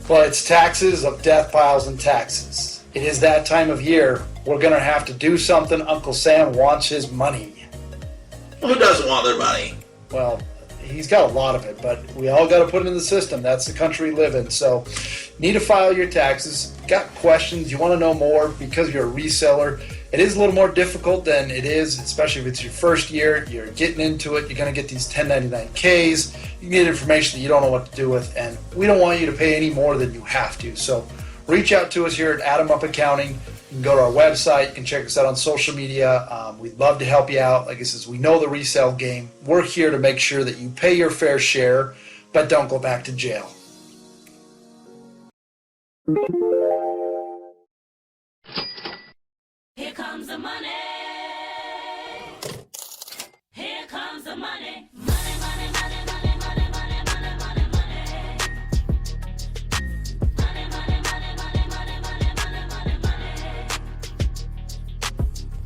Well, it's taxes of death piles and taxes. It is that time of year. We're going to have to do something. Uncle Sam wants his money. Who doesn't want their money? Well, he's got a lot of it, but we all got to put it in the system. That's the country we live in. So, need to file your taxes. Got questions? You want to know more because you're a reseller. It is a little more difficult than it is, especially if it's your first year. You're getting into it. You're going to get these 1099Ks. You get information that you don't know what to do with, and we don't want you to pay any more than you have to. So reach out to us here at Adam Up Accounting. You can go to our website. You can check us out on social media. We'd love to help you out. Like I said, we know the resale game. We're here to make sure that you pay your fair share, but don't go back to jail. Here comes the money. Here comes the money. Money, money, money, money, money, money, money, money, money. Money, money, money, money, money, money, money, money, money.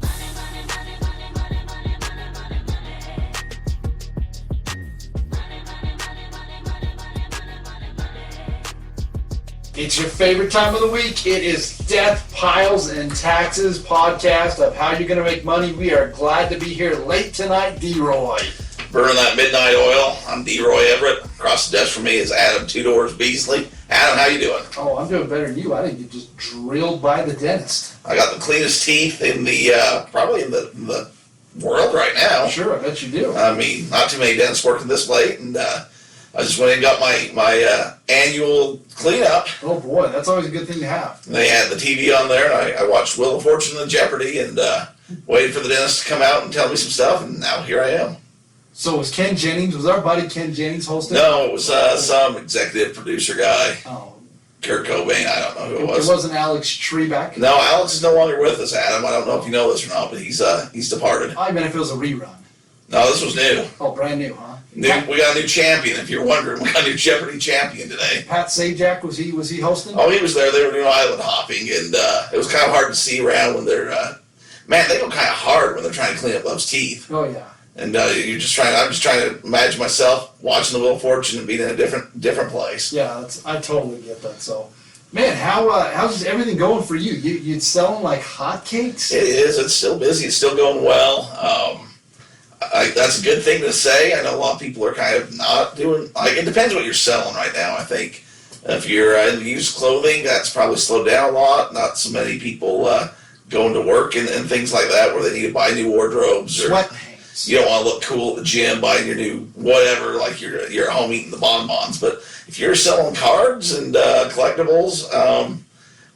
Money, money, money, money, money, money, money, money, money. Money, money, money, money, money, money, money, money. It's your favorite time of the week. It is Death, Piles, and Taxes podcast of how you're going to make money. We are glad to be here late tonight, D-Roy. Burning that midnight oil. I'm Derek Everitt. Across the desk from me is Adam Beesley. Adam, how you doing? Oh, I'm doing better than you. I think you just drilled by the dentist. I got the cleanest teeth in the probably in the world right now. Sure, I bet you do. I mean, not too many dentists working this late, and I just went and got my annual cleanup. Oh boy, that's always a good thing to have. They had the TV on there, and I watched Wheel of Fortune and Jeopardy, and waited for the dentist to come out and tell me some stuff, and now here I am. So was Ken Jennings, was our buddy Ken Jennings hosting? No, it was some executive producer guy. Oh. Kurt Cobain, I don't know who it was. It wasn't Alex Trebek? No, Alex is no longer with us, Adam. I don't know if you know this or not, but he's departed. I mean, if it was a rerun. No, this was new. Oh, brand new, huh? We got a new champion, if you're wondering. We got a new Jeopardy champion today. Pat Sajak, was he hosting? Oh, he was there. They were doing island hopping, and it was kind of hard to see around when they're... man, they go kind of hard when they're trying to clean up those teeth. Oh, yeah. And I'm just trying to imagine myself watching the Wheel of Fortune and being in a different place. Yeah, I totally get that. So, man, how's everything going for you? You selling like hotcakes? It is. It's still busy. It's still going well. That's a good thing to say. I know a lot of people are kind of not doing... it depends what you're selling right now, I think. If you're in used clothing, that's probably slowed down a lot. Not so many people going to work and things like that where they need to buy new wardrobes. Sweatpants. You don't want to look cool at the gym buying your new whatever, like you're at home eating the bonbons. But if you're selling cards and collectibles,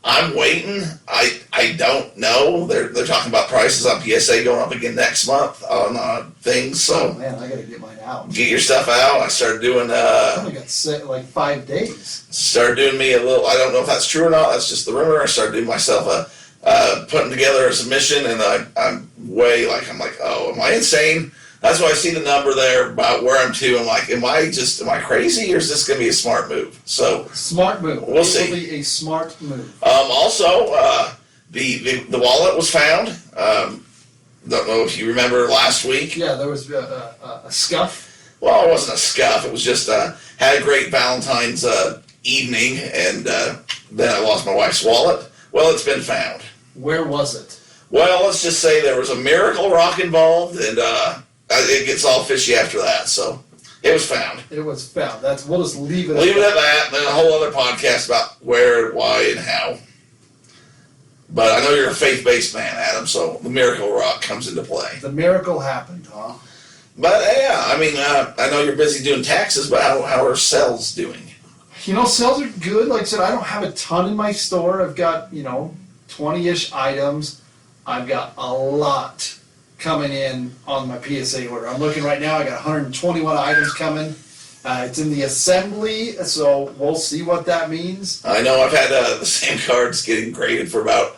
I'm waiting. I don't know. They're talking about prices on PSA going up again next month on things. So oh man, I gotta get mine out. Get your stuff out. I started doing. I only got set like 5 days. Started doing me a little. I don't know if that's true or not. That's just the rumor. I started doing myself putting together a submission, and I'm like, oh, am I insane? That's why I see the number there about where I'm to. I'm like, am I crazy, or is this going to be a smart move? So smart move. We'll see. It will be a smart move. Also, the wallet was found. Don't know if you remember last week. Yeah, there was a scuff. Well, it wasn't a scuff. It was just had a great Valentine's evening, and then I lost my wife's wallet. Well, it's been found. Where was it? Well, let's just say there was a miracle rock involved, and it gets all fishy after that. So it was found. It was found. We'll just leave it. Leave it at that. Then a whole other podcast about where, why, and how. But I know you're a faith-based man, Adam. So the miracle rock comes into play. The miracle happened, huh? But yeah, I mean, I know you're busy doing taxes, but how are sales doing? Sales are good. Like I said, I don't have a ton in my store. I've got 20-ish items. I've got a lot coming in on my PSA order. I'm looking right now, I got 121 items coming. It's in the assembly, so we'll see what that means. I know I've had the same cards getting graded for about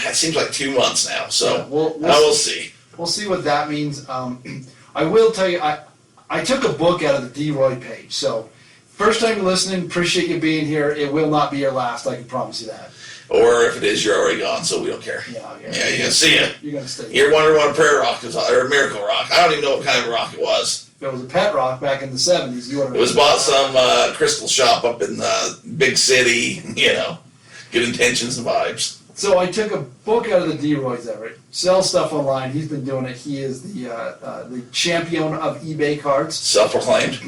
it seems like 2 months now, so yeah, we'll see. We'll see what that means. I will tell you, I took a book out of the D-Roy page, so first time you're listening, appreciate you being here. It will not be your last, I can promise you that. Or if it is, you're already gone, so we don't care. Yeah, you're going to see it. You're going to stay. You're wondering what a prayer rock is, or a miracle rock. I don't even know what kind of rock it was. it was a pet rock back in the 70s, you would have. It was bought some crystal shop up in the big city. Good intentions and vibes. So I took a book out of the D-Roy's Everett. Sells stuff online. He's been doing it. He is the champion of eBay cards. Self-proclaimed.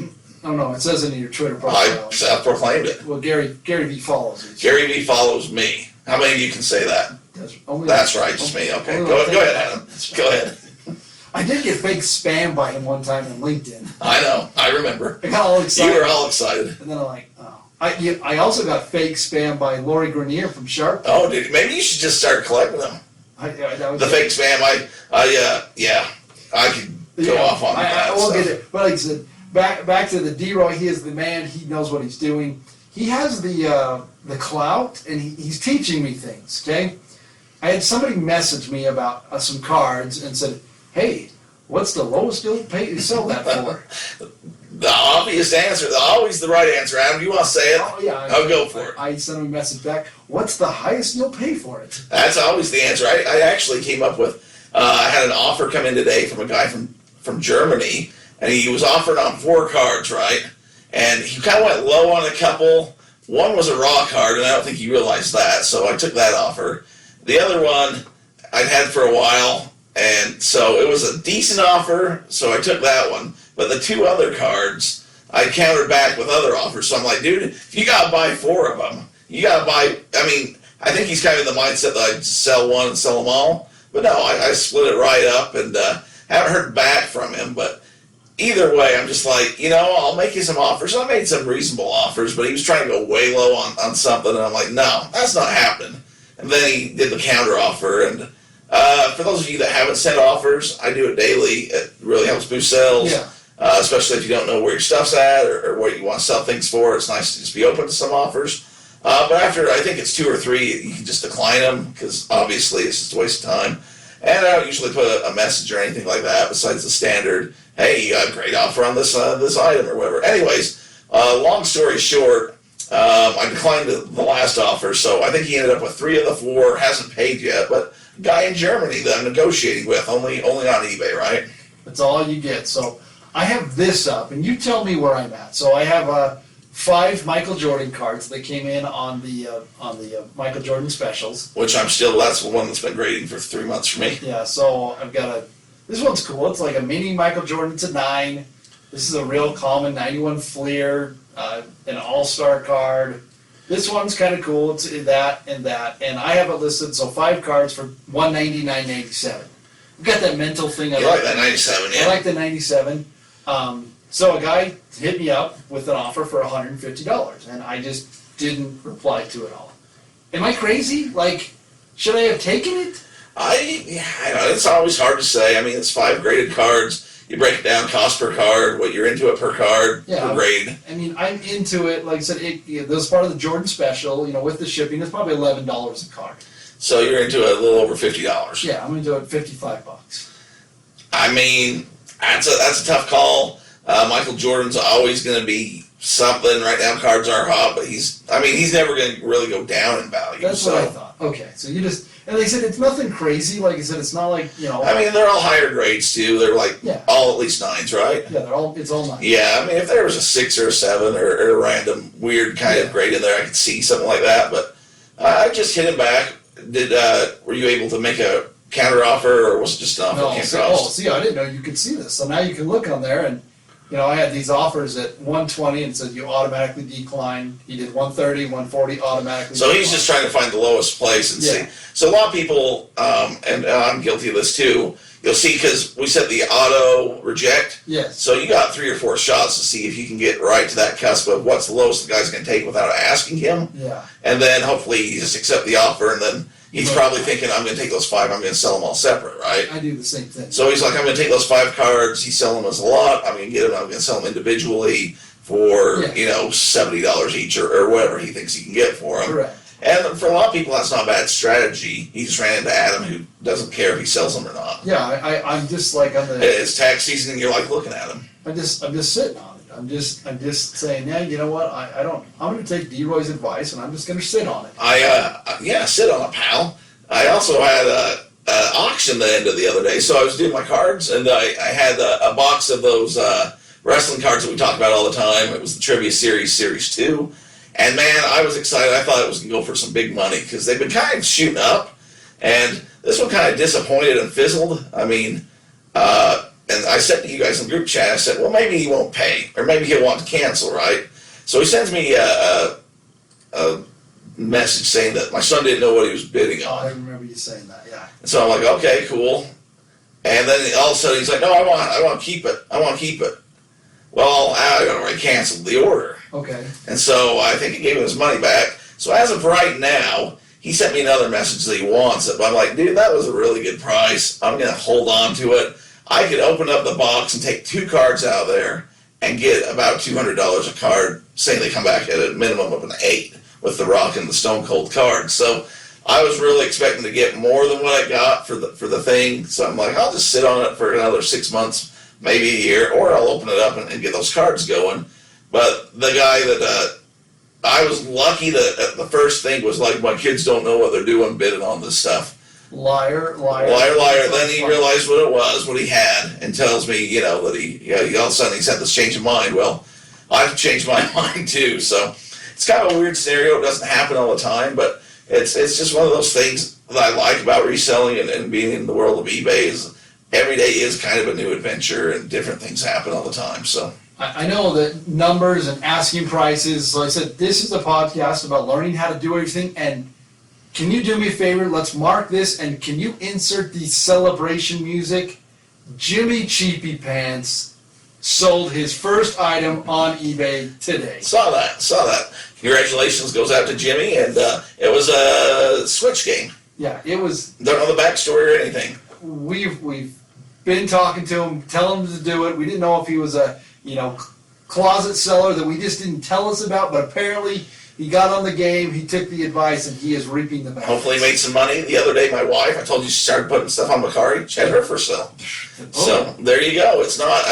I don't know. It says it in your Twitter I profile. self-proclaimed it. Well, Gary V follows it. Gary V follows me. How many of you can say that? That's right, just me. Okay, go ahead, Adam. Go ahead. I did get fake spam by him one time on LinkedIn. I know. I remember. I got all excited. You were all excited. And then I'm like, oh. I also got fake spam by Lori Grenier from Sharp. Oh, dude, maybe you should just start collecting them. The fake spam. I could go off on that. I won't get it. But like I said, back to the D-Roy. He is the man. He knows what he's doing. He has the clout, and he's teaching me things. Okay, I had somebody message me about some cards and said, "Hey, what's the lowest you'll pay to sell that for?" The obvious answer, always the right answer. Adam, do you want to say it? Oh, yeah. I'll go for it. I sent him a message back. What's the highest you'll pay for it? That's always the answer. I actually came up with, I had an offer come in today from a guy from Germany, and he was offered on 4 cards, right? And he kind of went low on a couple. One was a raw card, and I don't think he realized that, so I took that offer. The other one I'd had for a while, and so it was a decent offer, so I took that one. But the 2 other cards, I countered back with other offers. So I'm like, dude, if you got to buy 4 of them, you got to buy, I think he's kind of in the mindset that I'd sell one and sell them all. But no, I split it right up and haven't heard back from him. But either way, I'm just like, I'll make you some offers. So I made some reasonable offers, but he was trying to go way low on something. And I'm like, no, that's not happening. And then he did the counter offer. And for those of you that haven't sent offers, I do it daily. It really helps boost sales. Yeah. Especially if you don't know where your stuff's at or what you want to sell things for. It's nice to just be open to some offers. But after, I think it's 2 or 3, you can just decline them because obviously it's just a waste of time. And I don't usually put a message or anything like that besides the standard, hey, you got a great offer on this item or whatever. Anyways, long story short, I declined the last offer, so I think he ended up with 3 of the 4, hasn't paid yet, but a guy in Germany that I'm negotiating with, only on eBay, right? That's all you get. So I have this up, and you tell me where I'm at. So I have 5 Michael Jordan cards that came in on the Michael Jordan specials. Which that's the one that's been grading for 3 months for me. Yeah, so I've got this one's cool. It's like a mini Michael Jordan. It's a 9. This is a real common 91 Fleer, an all-star card. This one's kind of cool. It's that and that. And I have it listed, so 5 cards for $199.87. I've got that mental thing. You like that 97, yeah. I like the 97. So a guy hit me up with an offer for $150, and I just didn't reply to it all. Am I crazy? Like, should I have taken it? I know, it's always hard to say. It's 5 graded cards. You break it down, cost per card, what you're into it per card, per grade. I'm into it. Like I said, this is part of the Jordan special. With the shipping, it's probably $11 a card. So you're into it a little over $50. Yeah, I'm into it $55. That's a tough call. Michael Jordan's always going to be something. Right now, cards are hot, but he's never going to really go down in value. That's what I thought. Okay, so and they said it's nothing crazy. Like I said, it's not like, they're all higher grades too. They're like all at least 9s, right? Yeah, it's all 9s. Yeah, if there was a 6 or a 7 or a random weird kind of grade in there, I could see something like that. But I just hit him back. Were you able to make a counter offer, or was it just an offer? No, I didn't know you could see this. So now you can look on there, and I had these offers at 120 and said you automatically decline. He did 130, 140 automatically. So he's just trying to find the lowest place and see. So a lot of people, and I'm guilty of this too, you'll see because we set the auto reject. Yes. So you got 3 or 4 shots to see if you can get right to that cusp of what's the lowest the guy's going to take without asking him. Yeah. And then hopefully you just accept the offer, and then he's probably thinking, I'm going to take those 5, I'm going to sell them all separate, right? I do the same thing. So he's like, I'm going to take those 5 cards, he's selling them as a lot, I'm going to get them, I'm going to sell them individually for, $70 each or whatever he thinks he can get for them. Correct. And for a lot of people, that's not a bad strategy. He just ran into Adam, who doesn't care if he sells them or not. Yeah, I'm just like on the. It's tax season, and you're like looking at him. I'm just sitting on it. I'm just saying, yeah, you know what? I'm going to take D-Roy's advice, and I'm just going to sit on it. Sit on it, pal. I also had an auction that ended the other day, so I was doing my cards, and I had a box of those wrestling cards that we talk about all the time. It was the Trivia Series, Series 2. And man, I was excited. I thought it was going to go for some big money because they've been kind of shooting up. And this one kind of disappointed and fizzled. I mean, and I said to you guys in the group chat, I said, well, maybe he won't pay. Or maybe he'll want to cancel, right? So he sends me a message saying that my son didn't know what he was bidding on. I remember you saying that, yeah. And so I'm like, okay, cool. And then all of a sudden he's like, no, I want to keep it. I want to keep it. Well, I already canceled the order. Okay. And so I think he gave him his money back. So as of right now, he sent me another message that he wants it. But I'm like, dude, that was a really good price. I'm going to hold on to it. I could open up the box and take 2 cards out of there and get about $200 a card, saying they come back at a minimum of an 8 with the Rock and the Stone Cold cards. So I was really expecting to get more than what I got for the thing. So I'm like, I'll just sit on it for another 6 months, maybe a year, or I'll open it up and get those cards going. But the guy that I was lucky that the first thing was like, my kids don't know what they're doing bidding on this stuff. Liar. Then he realized what it was, what he had, and tells me, that he all of a sudden he's had this change of mind. Well, I've changed my mind too. So it's kind of a weird scenario. It doesn't happen all the time, but it's just one of those things that I like about reselling and being in the world of eBay is every day is kind of a new adventure and different things happen all the time. So I know that numbers and asking prices, like I said, this is a podcast about learning how to do everything. And can you do me a favor? Let's mark this, and can you insert the celebration music? Jimmy Cheapy Pants sold his first item on eBay today. Saw that. Congratulations goes out to Jimmy, and it was a Switch game. Yeah, it was. Don't know the backstory or anything. We've been talking to him, telling him to do it. We didn't know if he was a closet seller that we just didn't tell us about, but apparently he got on the game, he took the advice, and he is reaping the benefits. Hopefully he made some money. The other day, my wife, I told you she started putting stuff on Macari. She had her for sale. So there you go. It's not,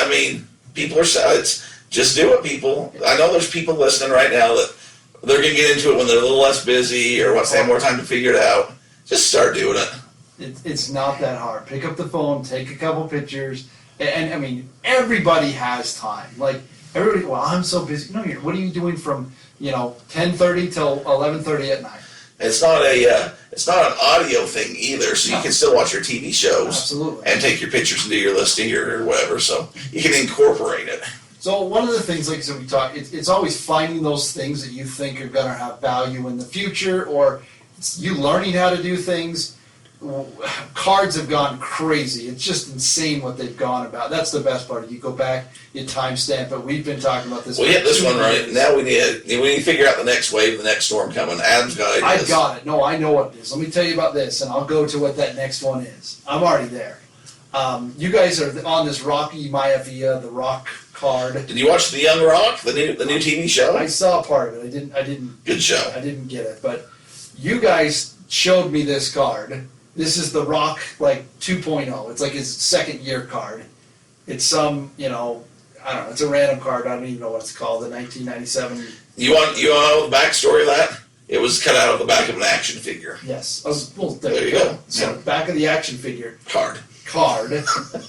people are, it's just do it, people. I know there's people listening right now that they're going to get into it when they're a little less busy or once they have more time to figure it out. Just start doing it. It's not that hard. Pick up the phone, take a couple pictures, and everybody has time. Like, everybody, well, I'm so busy. No, what are you doing from 10:30 till 11:30 at night? It's not an audio thing either, so you can still watch your TV shows. Absolutely. And take your pictures and do your listing or whatever, so you can incorporate it. So one of the things, like I said, we talk, it's always finding those things that you think are going to have value in the future, or it's you learning how to do things. Cards have gone crazy. It's just insane what they've gone about. That's the best part. You go back, you timestamp it. We've been talking about this. We hit this one right. Now we need to figure out the next wave, the next storm coming. Adam's got ideas. I've got it. No, I know what it is. Let me tell you about this, and I'll go to what that next one is. I'm already there. You guys are on this Rocky Maivia, the Rock card. Did you watch The Young Rock, the new TV show? I saw part of it. I didn't. Good show. I didn't get it, but you guys showed me this card. This is the Rock 2.0. It's like his second year card. It's some, I don't know, it's a random card. I don't even know what it's called, the 1997. You want to know the backstory of that? It was cut out of the back of an action figure. Yes. Well, there you go. So Yeah. back of the action figure. Card.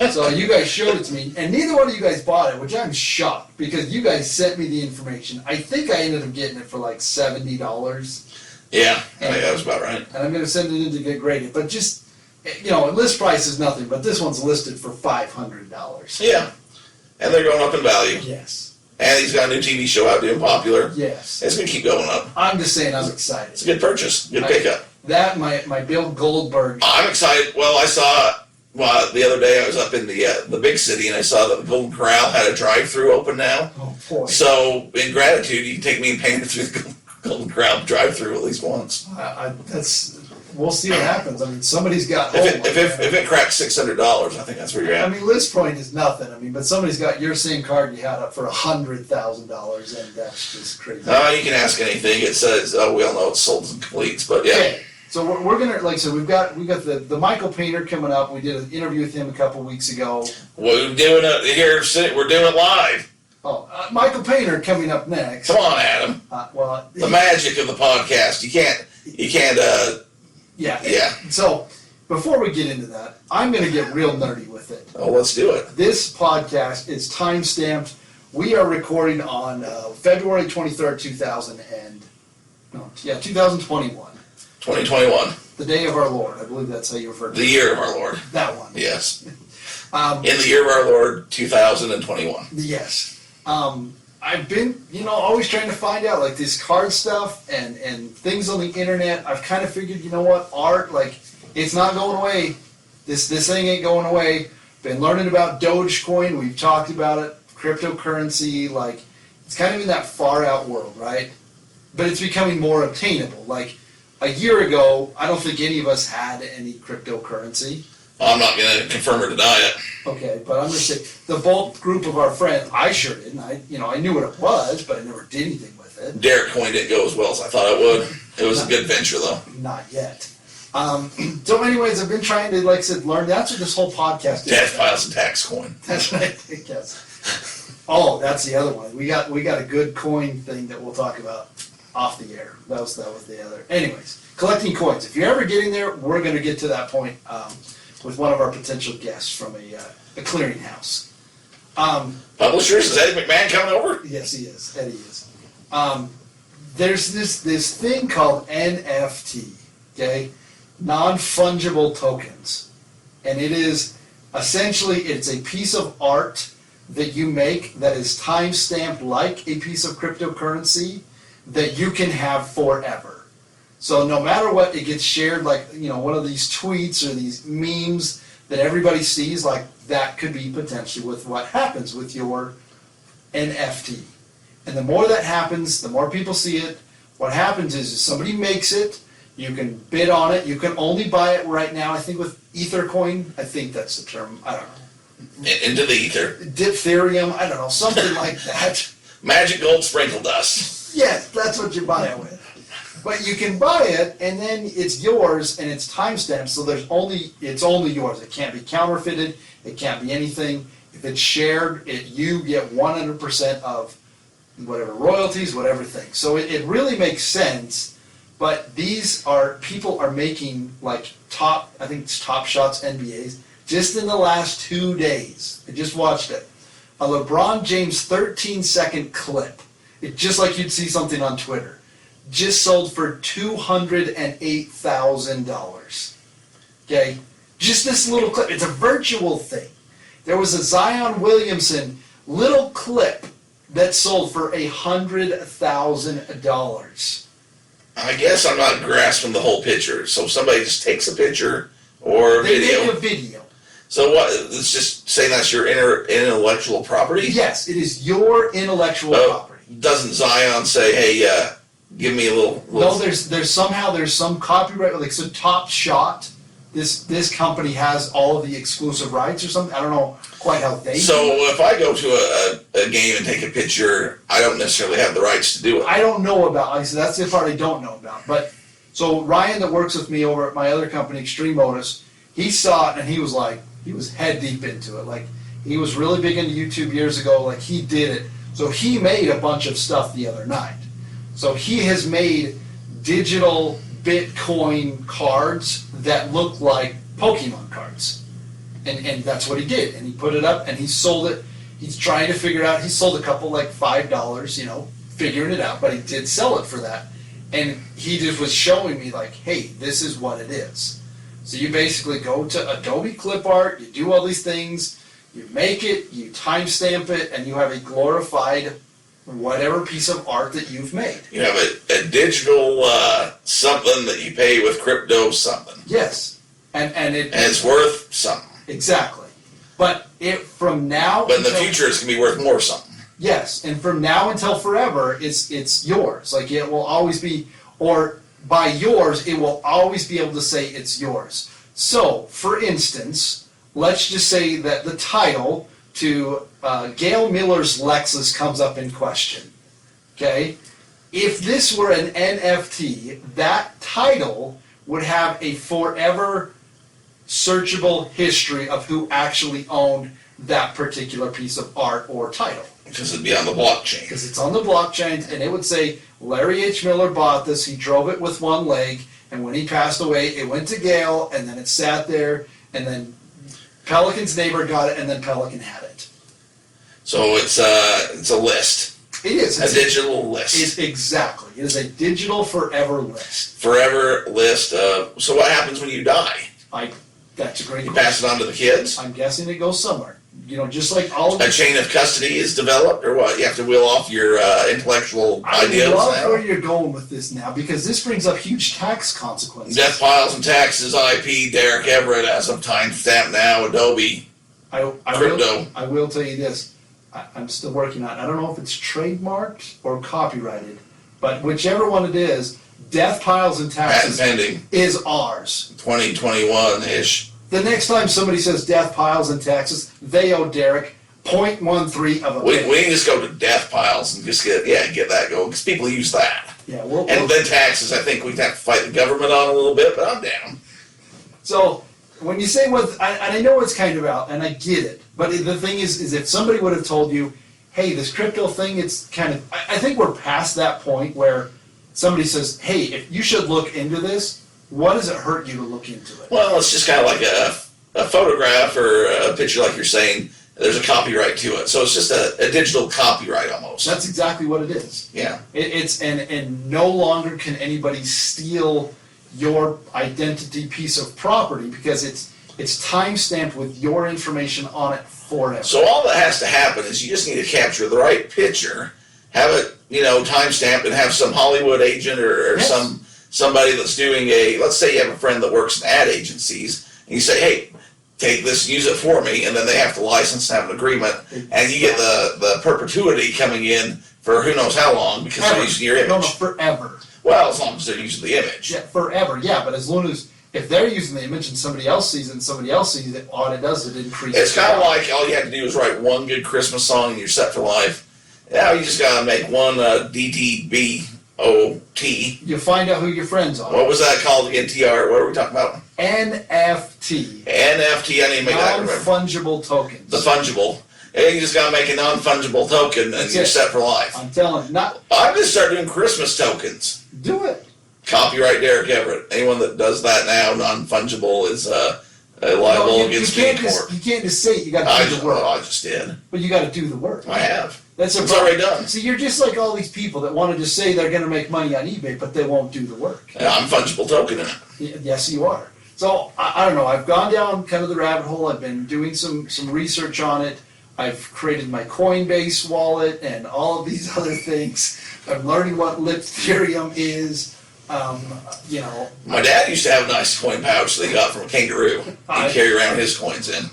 So you guys showed it to me, and neither one of you guys bought it, which I'm shocked, because you guys sent me the information. I think I ended up getting it for $70. Yeah, I think that was about right. And I'm going to send it in to get graded. But just, list price is nothing, but this one's listed for $500. Yeah, and they're going up in value. Yes. And he's got a new TV show out doing popular. Yes. It's going to keep going up. I'm just saying I'm excited. It's a good purchase, good pickup. That, my Bill Goldberg. I'm excited. Well, I saw the other day I was up in the big city and I saw that the Golden Corral had a drive-through open now. Oh, boy. So, in gratitude, you can take me and paint it through the Golden Corral drive-through at least once. We'll see what happens. Somebody's got hope. If it cracks $600, I think that's where you're at. List point is nothing. But somebody's got your same card you had up for $100,000, and that's just crazy. You can ask anything. It says, we all know it's sold and completes, but yeah. Okay. So we're gonna, like I said, we got the Michael Painter coming up. We did an interview with him a couple weeks ago. We're doing it here. We're doing it live. Michael Painter coming up next. Come on, Adam. The magic of the podcast. You can't. Yeah. So before we get into that, I'm gonna get real nerdy with it. Oh, let's do it. This podcast is time-stamped We are recording on February 23rd, 2021. 2021. The day of our Lord. I believe that's how you refer to it. The year of our Lord. That one. Yes. In the year of our Lord, 2021. Yes. I've been, always trying to find out, like, this card stuff and things on the internet. I've kind of figured, art, like, it's not going away. This thing ain't going away. Been learning about Dogecoin. We've talked about it. Cryptocurrency, like, it's kind of in that far out world, right? But it's becoming more obtainable. Like, a year ago, I don't think any of us had any cryptocurrency. I'm not going to confirm or deny it. Okay, but I'm just saying, the bulk group of our friends, I sure didn't. I knew what it was, but I never did anything with it. Derek Coin didn't go as well as I thought it would. It was a good venture, though. Not yet. So anyways, I've been trying to, like I said, learn. That's what this whole podcast is. Deathpiles and tax coin. That's right, I guess. Oh, that's the other one. We got a good coin thing that we'll talk about off the air. That was the other. Anyways, collecting coins. If you're ever getting there, we're going to get to that point with one of our potential guests from a clearinghouse. Publishers, is Eddie McMahon coming over? Yes, he is. Eddie is. There's this thing called NFT, okay? Non-Fungible Tokens. And it is essentially, it's a piece of art that you make that is time-stamped like a piece of cryptocurrency that you can have forever. So no matter what, it gets shared like, one of these tweets or these memes that everybody sees, like that could be potentially with what happens with your NFT. And the more that happens, the more people see it. What happens is somebody makes it, you can bid on it, you can only buy it right now, I think with Ethercoin, I think that's the term, I don't know. Into the ether. Diphtherium, I don't know, something like that. Magic gold sprinkle dust. Yes, that's what you buy it with. But you can buy it, and then it's yours, and it's timestamped, so it's only yours. It can't be counterfeited. It can't be anything. If it's shared, you get 100% of whatever royalties, whatever thing. So it really makes sense. But people are making like I think it's Top Shots NBAs just in the last 2 days. I just watched it. A LeBron James 13-second clip. It's just like you'd see something on Twitter. Just sold for $208,000. Okay? Just this little clip. It's a virtual thing. There was a Zion Williamson little clip that sold for $100,000. I guess I'm not grasping the whole picture. So somebody just takes a picture or a video. They make a video. So what? It's just saying that's your intellectual property? Yes, it is your intellectual property. Doesn't Zion say, hey, give me a little... No, there's some copyright, like so Top Shot, this company has all of the exclusive rights or something. I don't know quite how they So if I go to a game and take a picture, I don't necessarily have the rights to do it. I don't know about, like I said, that's the part I don't know about. But so Ryan that works with me over at my other company, Extreme Modus, he saw it and he was head deep into it. Like he was really big into YouTube years ago, like he did it. So he made a bunch of stuff the other night. So he has made digital Bitcoin cards that look like Pokemon cards. And that's what he did. And he put it up and he sold it. He's trying to figure out, he sold a couple like $5, figuring it out, but he did sell it for that. And he just was showing me like, hey, this is what it is. So you basically go to Adobe Clip Art, you do all these things, you make it, you timestamp it, and you have a glorified whatever piece of art that you've made. You have a digital something that you pay with crypto something. Yes. And it's worth something. Exactly. But from now But in the future it's going to be worth more something. Yes, and from now until forever, it's yours. Like it will always be, or by yours, it will always be able to say it's yours. So, for instance, let's just say that the title to Gail Miller's Lexus comes up in question. Okay? If this were an NFT, that title would have a forever searchable history of who actually owned that particular piece of art or title. Because it'd be on the blockchain. Because it's on the blockchain, and it would say, Larry H. Miller bought this, he drove it with one leg, and when he passed away, it went to Gail, and then it sat there, and then Pelican's neighbor got it, and then Pelican had it. So it's a list. It is. A digital list. Exactly. It is a digital forever list. Forever list. So what happens when you die? That's a great You question. pass it on to the kids? I'm guessing it goes somewhere. Just like all of A chain of custody is developed, or what? You have to wheel off your intellectual ideas I love now? where you're going with this now, because this brings up huge tax consequences. Deathpiles and taxes, IP, Derek Everitt, as of timestamp now, Adobe, crypto. I will tell you this. I'm still working on it. I don't know if it's trademarked or copyrighted, but whichever one it is, Deathpiles and Patent taxes pending, is ours. 2021-ish. The next time somebody says Deathpiles and taxes, they owe Derek 0.13 of a We penny. can just go to Deathpiles and just get that going, because people use that. Yeah, And then taxes, I think we'd have to fight the government on a little bit, but I'm down. So when you say what, and I know it's kind of out, and I get it, but the thing is if somebody would have told you, hey, this crypto thing, it's kind of, I think we're past that point where somebody says, hey, if you should look into this, what does it hurt you to look into it? Well, it's just kind of like a photograph or a picture, like you're saying. There's a copyright to it, so it's just a digital copyright almost. That's exactly what it is. Yeah. It's and no longer can anybody steal your identity piece of property, because it's time stamped with your information on it forever. So all that has to happen is you just need to capture the right picture, have it, time stamped, and have some Hollywood agent or Yes. somebody that's doing let's say you have a friend that works in ad agencies, and you say, hey, take this, use it for me, and then they have to license and have an agreement, and you get the perpetuity coming in for who knows how long, because they're using your image. No, forever. Well, as long as they're using the image. Yeah, forever. Yeah, but as long as if they're using the image and somebody else sees it and somebody else sees it, all it does is it increases. It's kind of like all you have to do is write one good Christmas song and you're set for life. Now you just got to make one DTBOT. You find out who your friends are. What was that called again? TR, what are we talking about? NFT. NFT, I didn't make that. Remember. Non-fungible tokens. The fungible. And you just got to make a non-fungible token and That's you're it. set for life. I'm telling you, not I'm going to start doing Christmas tokens. do it. Copyright Derek Everitt. Anyone that does that now, non-fungible, is liable You against me can't in just court. you can't just say it. You got to do the work. I just did. But you got to do the work. I have. That's It's already done. See, you're just like all these people that want to just say they're going to make money on eBay, but they won't do the work. I'm fungible token in it. Yes, you are. So I don't know. I've gone down kind of the rabbit hole. I've been doing some research on it. I've created my Coinbase wallet and all of these other things. I'm learning what Ethereum is. My dad used to have a nice coin pouch that he got from a kangaroo. He'd carry around his coins in.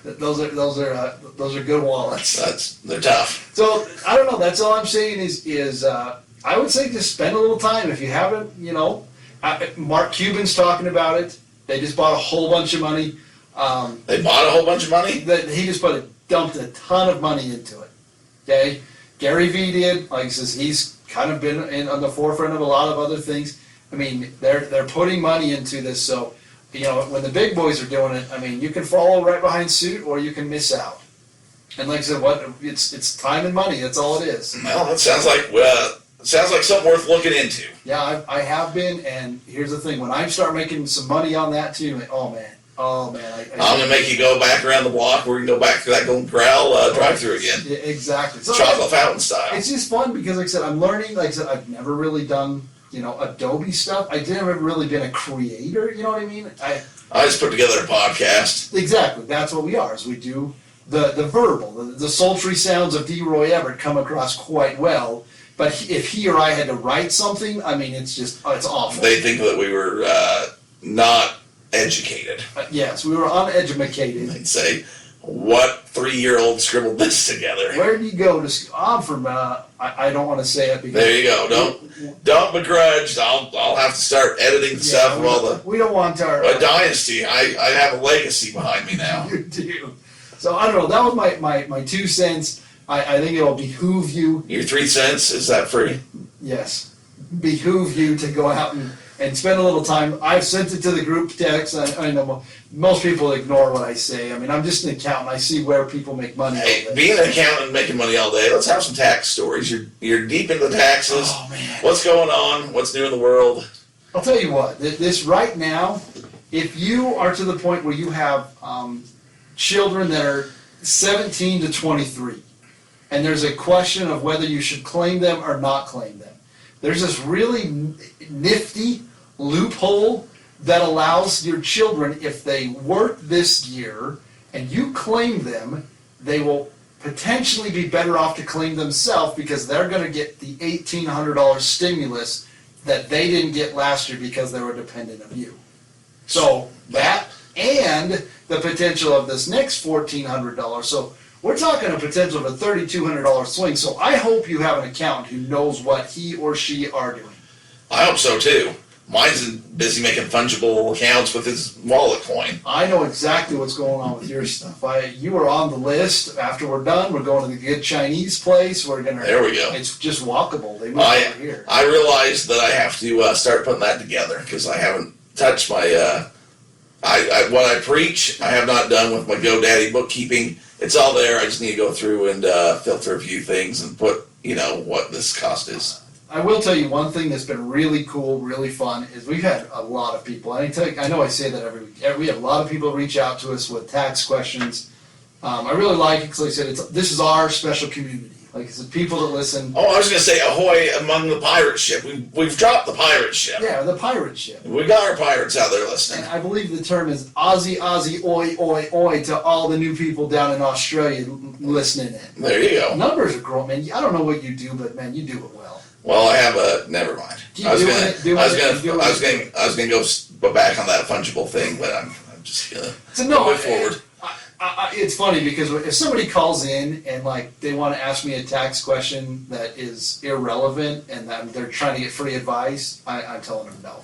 Those are good wallets. They're tough. So I don't know. That's all I'm saying is I would say just spend a little time if you haven't. Mark Cuban's talking about it. They just bought a whole bunch of money. They bought a whole bunch of money? He just dumped a ton of money into it. Okay, Gary Vee did. Like I says, he's kind of been on the forefront of a lot of other things. I mean, they're putting money into this. So, when the big boys are doing it, I mean, you can follow right behind suit or you can miss out. And like I said, it's time and money. That's all it is. Well, that sounds like something worth looking into. Yeah, I have been. And here's the thing: when I start making some money on that too, like, oh man. I'm gonna make you go back around the block. We're gonna go back to that Golden Corral drive-through again. Yeah, exactly. So Chocolate fountain style. It's just fun because, like I said, I'm learning. Like I said, I've never really done Adobe stuff. I didn't ever really been a creator. You know what I mean? I just put together a podcast. Exactly. That's what we are. Is we do the verbal, the sultry sounds of D. Roy Everett come across quite well. But if he or I had to write something, I mean, it's awful. They think that we were not educated. Yes, we were uneducated. They'd say, what 3-year-old scribbled this together? Where do you go to school? I'm from, I don't want to say it because... There you go. Don't begrudge. I'll have to start editing the stuff of all the... We don't want our... A dynasty. I have a legacy behind me now. You do. So, I don't know. That was my 2 cents. I think it'll behoove you... Your 3 cents, is that free? Yes. Behoove you to go out and spend a little time. I've sent it to the group text. I know most people ignore what I say. I mean, I'm just an accountant. I see where people make money. Hey, being an accountant and making money all day, let's have some tax stories. You're deep into taxes. Oh, man. What's going on? What's new in the world? I'll tell you what. This right now, if you are to the point where you have children that are 17 to 23. And there's a question of whether you should claim them or not claim them. There's this really nifty loophole that allows your children, if they work this year and you claim them, they will potentially be better off to claim themselves because they're going to get the $1,800 stimulus that they didn't get last year because they were dependent on you. So that and the potential of this next $1,400. So we're talking a potential of a $3,200 swing. So I hope you have an accountant who knows what he or she are doing. I hope so too. Mine's busy making fungible accounts with his wallet coin. I know exactly what's going on with your stuff. You are on the list. After we're done, we're going to the good Chinese place. We're gonna. There we go. It's just walkable. They move over here. I realized that I have to start putting that together because I haven't touched my. What I preach, I have not done with my GoDaddy bookkeeping. It's all there. I just need to go through and filter a few things and put, what this cost is. I will tell you one thing that's been really cool, really fun, is we've had a lot of people. I know I say that every week. We have a lot of people reach out to us with tax questions. I really like it because, like I said, this is our special community. Like I said, people that listen. Oh, I was going to say ahoy among the pirate ship. We've dropped the pirate ship. Yeah, the pirate ship. We got our pirates out there listening. And I believe the term is Aussie, Aussie, oi, oi, oi to all the new people down in Australia listening in. There you go. Numbers are growing, man. I don't know what you do, but man, you do it well. Well, I have a. Never mind. I was going to go back on that fungible thing, but I'm just going to move forward. It's funny because if somebody calls in and like they want to ask me a tax question that is irrelevant and that they're trying to get free advice, I'm telling them no.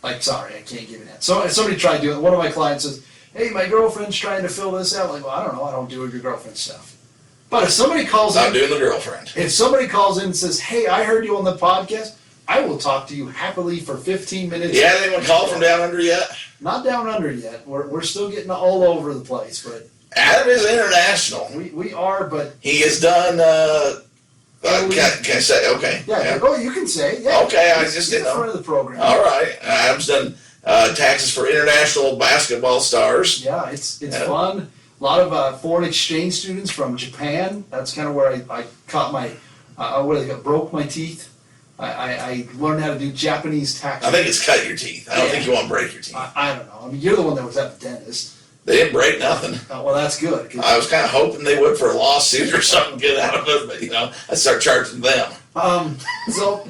Like, sorry, I can't give you that. So if somebody tried doing it, one of my clients says, "Hey, my girlfriend's trying to fill this out." I'm like, well, I don't know. I don't do your girlfriend stuff. But if somebody calls in, I'm doing the girlfriend. If somebody calls in and says, "Hey, I heard you on the podcast," I will talk to you happily for 15 minutes. Yeah, anyone call from down under yet? Not down under yet. We're still getting all over the place, but Adam is international. we are, but He has done. Can I say? Okay. yeah. Oh, you can say. Yeah. Okay, I just didn't in know. front of the program. All right. Adam's done taxes for international basketball stars. Yeah, it's Yeah. fun. A lot of foreign exchange students from Japan. That's kind of where I caught my broke my teeth. I learned how to do Japanese tax. I think it's cut your teeth. I don't think you want to break your teeth. I don't know. I mean, you're the one that was at the dentist. They didn't break nothing. Well, that's good. I was kind of hoping they would for a lawsuit or something good out of it, but I'd start charging them. So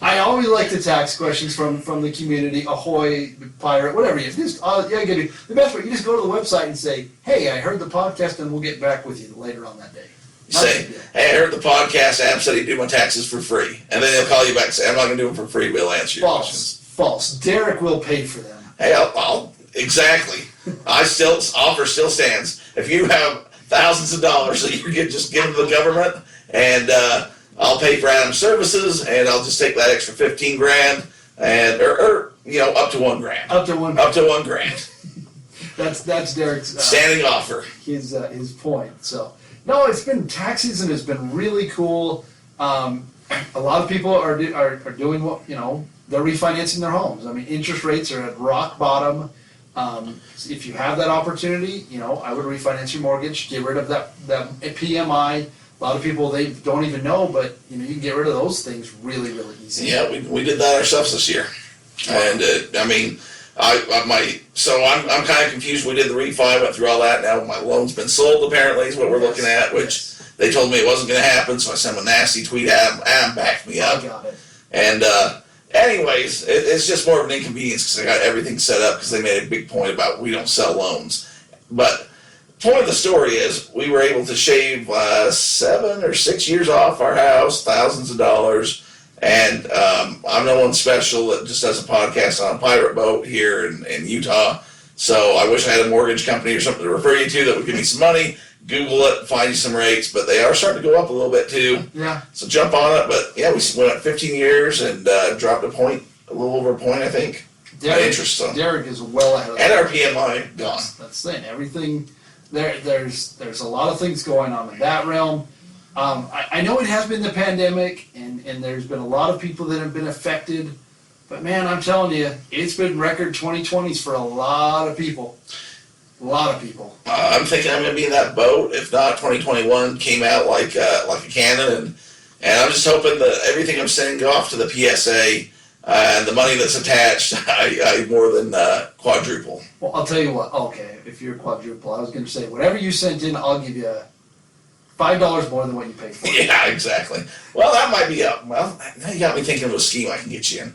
I always like the tax questions from the community. Ahoy, pirate, whatever you just. The best way, you just go to the website and say, "Hey, I heard the podcast," and we'll get back with you later on that day. You say, "Hey, I heard the podcast. Adam said he'd do my taxes for free," and then they'll call you back and say, "I'm not going to do them for free. We'll answer your questions." False. Derek will pay for them. Hey, I'll exactly. Offer still stands. If you have thousands of dollars that you can just give to the government, and I'll pay for Adam's services, and I'll just take that extra $15,000, and or up to $1,000. Up to $1,000. Up to $1,000. That's Derek's standing offer. His point. So no, it's been tax season has been really cool. A lot of people are doing what they're refinancing their homes. I mean, interest rates are at rock bottom. If you have that opportunity, I would refinance your mortgage, get rid of that PMI. A lot of people, they don't even know, but you can get rid of those things really, really easy. Yeah, we did that ourselves this year, and I'm kind of confused. We did the refi, went through all that. Now my loan's been sold. Apparently, is what we're looking at. Which they told me it wasn't going to happen, so I sent them a nasty tweet. Adam backed me up. I got it. And anyways, it's just more of an inconvenience because I got everything set up because they made a big point about we don't sell loans. But the point of the story is we were able to shave 7 or 6 years off our house, thousands of dollars. And I'm no one special that just does a podcast on a pirate boat here in Utah. So I wish I had a mortgage company or something to refer you to that would give me some money. Google it, find you some rates, but they are starting to go up a little bit too. Yeah. So jump on it. But yeah, we went up 15 years and dropped a little over a point, I think. Interest on. Derek is well ahead of and our PMI gone. That's saying everything. There's a lot of things going on in that realm. I know it has been the pandemic, and there's been a lot of people that have been affected. But man, I'm telling you, it's been record 2020s for a lot of people. A lot of people. I'm thinking I'm going to be in that boat. If not, 2021 came out like a cannon, and I'm just hoping that everything I'm sending off to the PSA and the money that's attached, I more than quadruple. Well, I'll tell you what. Okay, if you're quadruple, I was going to say whatever you sent in, I'll give you $5 more than what you paid for. Yeah, exactly. Well, that might be up. Well, now you got me thinking of a scheme I can get you in.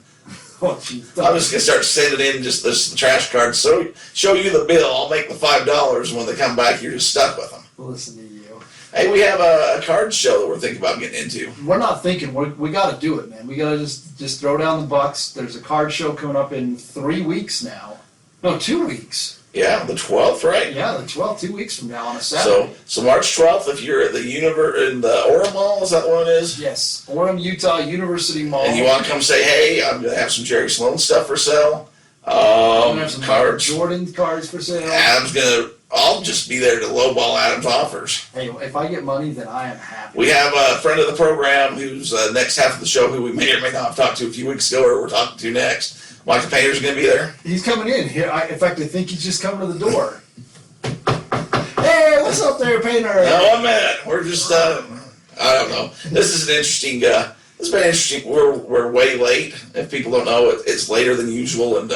Oh, geez. I'm just gonna start sending in just this trash card. So show you the bill. I'll make the $5. When they come back, you're just stuck with them. Listen to you. Hey, we have a card show that we're thinking about getting into. We're not thinking. We got to do it, man. We got to just throw down the bucks. There's a card show coming up in 3 weeks now. No, 2 weeks. Yeah, the 12th, right? Yeah, the 12th, 2 weeks from now on a Saturday. So March 12th, if you're at the in the Orem Mall, is that what it is? Yes, Orem, Utah University Mall. And you want to come say, hey, I'm gonna have some Jerry Sloan stuff for sale. We're gonna have some Cards. Jordan cards for sale. I'll just be there to lowball Adam's offers. Hey, if I get money, then I am happy. We have a friend of the program who's next half of the show who we may or may not have talked to a few weeks ago or we're talking to next. Mike the Painter's going to be there. He's coming in here. In fact, I think he's just coming to the door. Hey, what's up there, Painter? No, I'm at. We're just, I don't know. This is an interesting, this has been interesting. We're way late. If people don't know, it's later than usual, and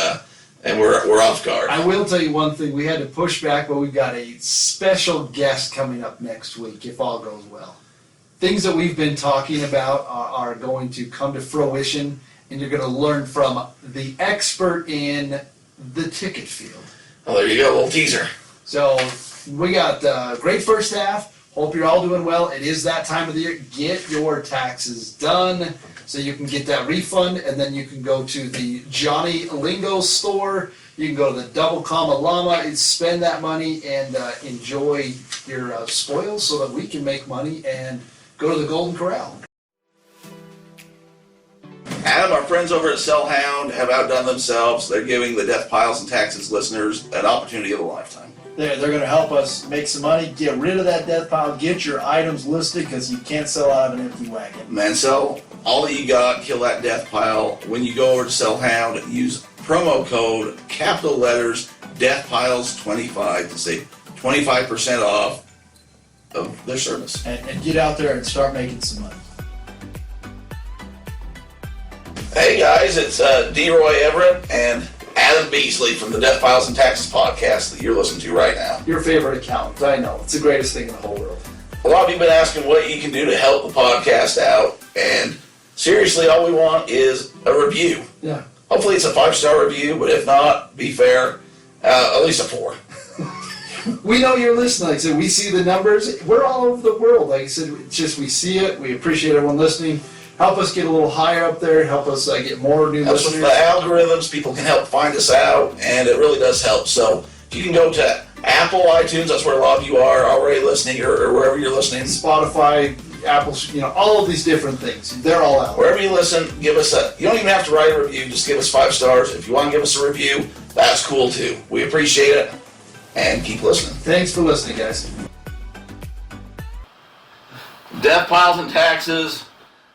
we're off guard. I will tell you one thing. We had to push back, but we've got a special guest coming up next week, if all goes well. Things that we've been talking about are going to come to fruition, and you're going to learn from the expert in the ticket field. Oh, there you go, a little teaser. So we got great first half. Hope you're all doing well. It is that time of the year. Get your taxes done so you can get that refund, and then you can go to the Johnny Lingo store. You can go to the Double Comma Llama and spend that money and enjoy your spoils so that we can make money and go to the Golden Corral. Adam, our friends over at Sellhound have outdone themselves. They're giving the Deathpiles and Taxes listeners an opportunity of a lifetime. They're going to help us make some money, get rid of that death pile, get your items listed because you can't sell out of an empty wagon. Man, sell all that you got, kill that death pile. When you go over to Sellhound, use promo code, capital letters, Deathpiles25 to save 25% off of their service. And get out there and start making some money. Hey guys, it's Derek Everitt and Adam Beesley from the Deathpiles and Taxes podcast that you're listening to right now. Your favorite accountant, I know. It's the greatest thing in the whole world. A lot of you have been asking what you can do to help the podcast out, and seriously, all we want is a review. Yeah. Hopefully it's a 5-star review, but if not, be fair, at least a 4. We know you're listening. Like I said, we see the numbers. We're all over the world. Like I said, it's just we see it. We appreciate everyone listening. Help us get a little higher up there. Help us get more new Helps listeners. with the algorithms. People can help find us out, and it really does help. So if you can go to Apple, iTunes, that's where a lot of you are already listening, or wherever you're listening. Spotify, Apple, all of these different things. They're all out. Wherever you listen, give us you don't even have to write a review, just give us 5 stars. If you want to give us a review, that's cool too. We appreciate it, and keep listening. Thanks for listening, guys. Deathpiles and Taxes,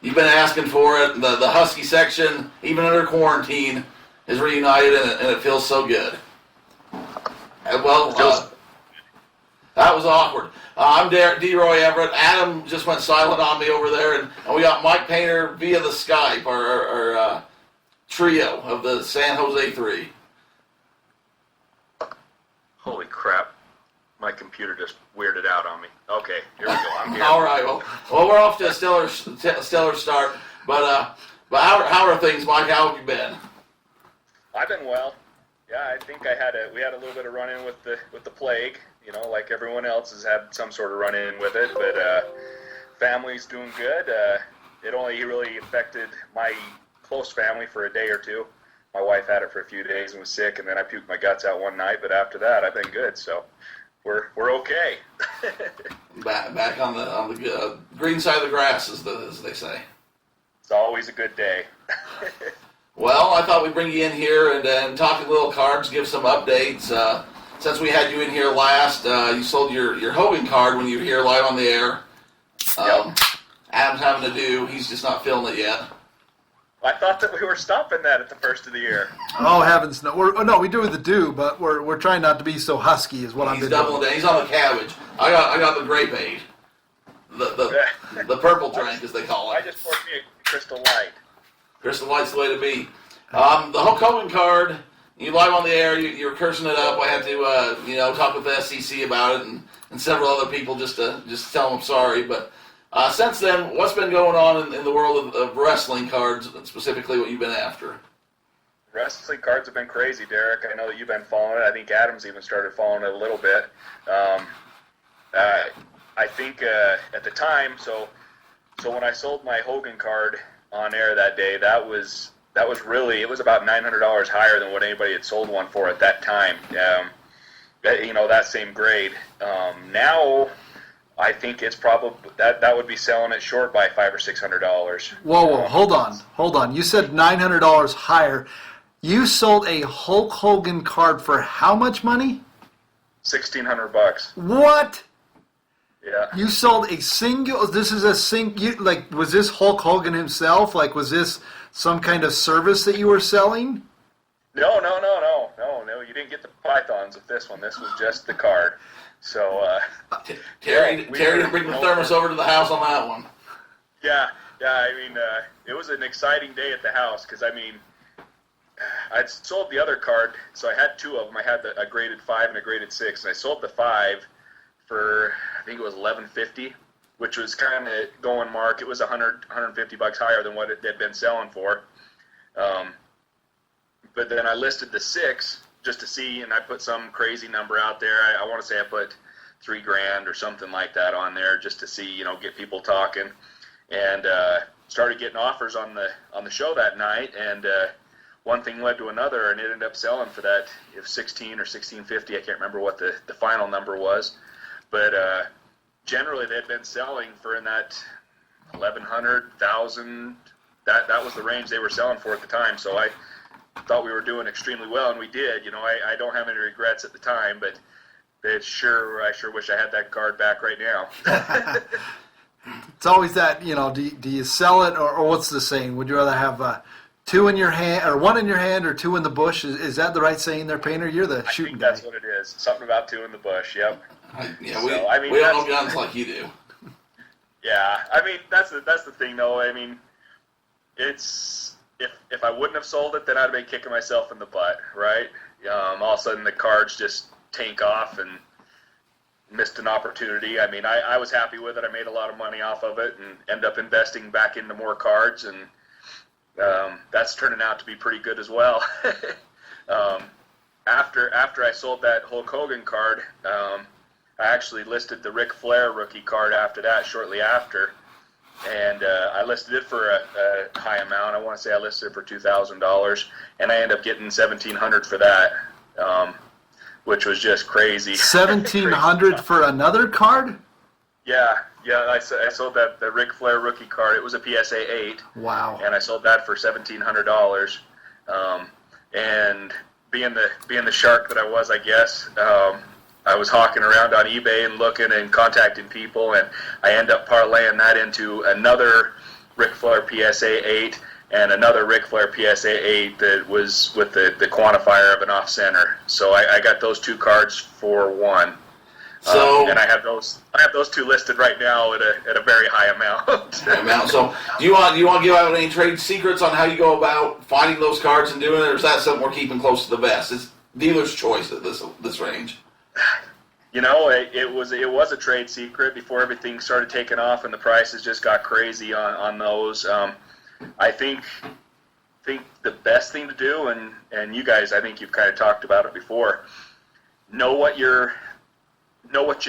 you've been asking for it. The Husky section, even under quarantine, is reunited, and it feels so good. That was awkward. I'm Derek Everitt. Adam just went silent on me over there, and we got Mike Painter via the Skype, our trio of the San Jose 3. Holy crap. My computer just weirded out on me. Okay, here we go. I'm here. All right. Well, we're off to a stellar start. But how are things, Mike? How have you been? I've been well. Yeah, I think we had a little bit of run-in with the plague. Like everyone else has had some sort of run-in with it. But family's doing good. It only really affected my close family for a day or two. My wife had it for a few days and was sick, and then I puked my guts out one night. But after that, I've been good. So. We're okay. back on the green side of the grass, as they say. It's always a good day. Well, I thought we'd bring you in here and talk a little cards, give some updates. Since we had you in here last, you sold your Hogan card when you were here live on the air. Yep. Adam's having to do. He's just not feeling it yet. I thought that we were stopping that at the first of the year. Oh heavens, no! No, we do the do, but we're trying not to be so husky, is what I'm He's doing. doubling down. He's on the cabbage. I got the grape aid. The purple drink, as they call I it. just poured me a Crystal Light. Crystal Light's the way to be. The Hulk Hogan card, you live on the air, you were cursing it up. I had to, talk with the SEC about it and several other people just to tell them I'm sorry. But since then, what's been going on in the world of wrestling cards, specifically what you've been after? Wrestling cards have been crazy, Derek. I know that you've been following it. I think Adam's even started following it a little bit. I think at the time, so when I sold my Hogan card on air that day, that was really, it was about $900 higher than what anybody had sold one for at that time. That same grade. Now, I think it's probably that would be selling it short by $500 or $600. Whoa, hold on. You said $900 higher. You sold a Hulk Hogan card for how much money? $1,600. What? Yeah. You sold a single. This is a was this Hulk Hogan himself? Like, was this some kind of service that you were selling? No. You didn't get the pythons with this one. This was just the card. So. Terry didn't bring the thermos over to the house on that one. Yeah. I mean, it was an exciting day at the house because I'd sold the other card, so I had two of them. I had a graded 5 and a graded 6, and I sold the 5 for, I think it was $1,150, which was kind of going mark. It was $150 higher than what it had been selling for. But then I listed the 6 just to see, and I put some crazy number out there. I want to say I put $3,000 or something like that on there just to see, get people talking, and started getting offers on the show that night, and one thing led to another, and it ended up selling for that, if 16 or 1650, I can't remember what the final number was, but generally they'd been selling for in that 1,100, 1,000. That was the range they were selling for at the time. So I thought we were doing extremely well, and we did. I don't have any regrets at the time, but I sure wish I had that card back right now. It's always that, do you sell it, or what's the saying? Would you rather have 2 in your hand, or 1 in your hand, or 2 in the bush? Is that the right saying there, Painter? You're the shooting guy. I think that's what it is. Something about 2 in the bush. Yep. We don't know guns like you do. Yeah, I mean that's the thing though. I mean, it's if I wouldn't have sold it, then I'd have been kicking myself in the butt, right? All of a sudden the cards just tank off and missed an opportunity. I mean, I was happy with it. I made a lot of money off of it and ended up investing back into more cards, and that's turning out to be pretty good as well. After I sold that Hulk Hogan card, I actually listed the Ric Flair rookie card after that, shortly after, and I listed it for a high amount. I want to say I listed it for $2,000, and I ended up getting $1,700 for that, which was just crazy. $1,700 for another card? Yeah. I sold the Ric Flair rookie card. It was a PSA 8. Wow. And I sold that for $1,700. And being the shark that I was, I guess, I was hawking around on eBay and looking and contacting people, and I ended up parlaying that into another Ric Flair PSA 8 and another Ric Flair PSA 8 that was with the quantifier of an off-center. So I got those 2 cards for one. So and I have those 2 listed right now at a very high amount. So do you want to give out any trade secrets on how you go about finding those cards and doing it, or is that something we're keeping close to the vest? It's dealer's choice at this range. It was a trade secret before everything started taking off and the prices just got crazy on those. I think the best thing to do, and you guys, I think you've kind of talked about it before, know what you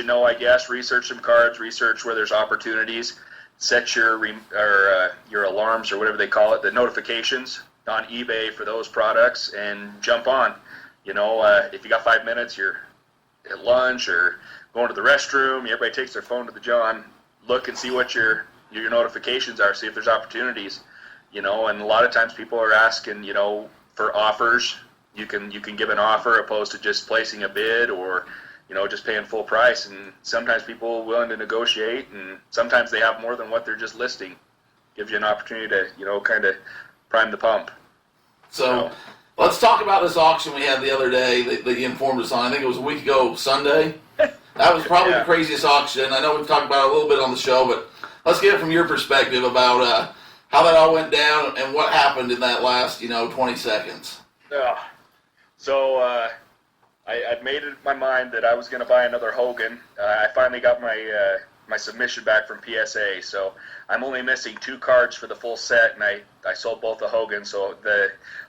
know, I guess. Research some cards, research where there's opportunities, set your alarms or whatever they call it, the notifications on eBay for those products, and jump on. If you got 5 minutes, you're at lunch or going to the restroom, everybody takes their phone to the John, look and see what your notifications are, see if there's opportunities. And a lot of times people are asking, for offers. You can give an offer opposed to just placing a bid or just paying full price, and sometimes people are willing to negotiate, and sometimes they have more than what they're just listing. Gives you an opportunity to, kind of prime the pump. So let's talk about this auction we had the other day that you informed us on. I think it was a week ago Sunday. That was probably the craziest auction. I know we've talked about it a little bit on the show, but let's get it from your perspective about how that all went down and what happened in that last 20 seconds. So I'd made it my mind that I was going to buy another Hogan. I finally got my my submission back from PSA, so I'm only missing 2 cards for the full set, and I sold both the Hogan. So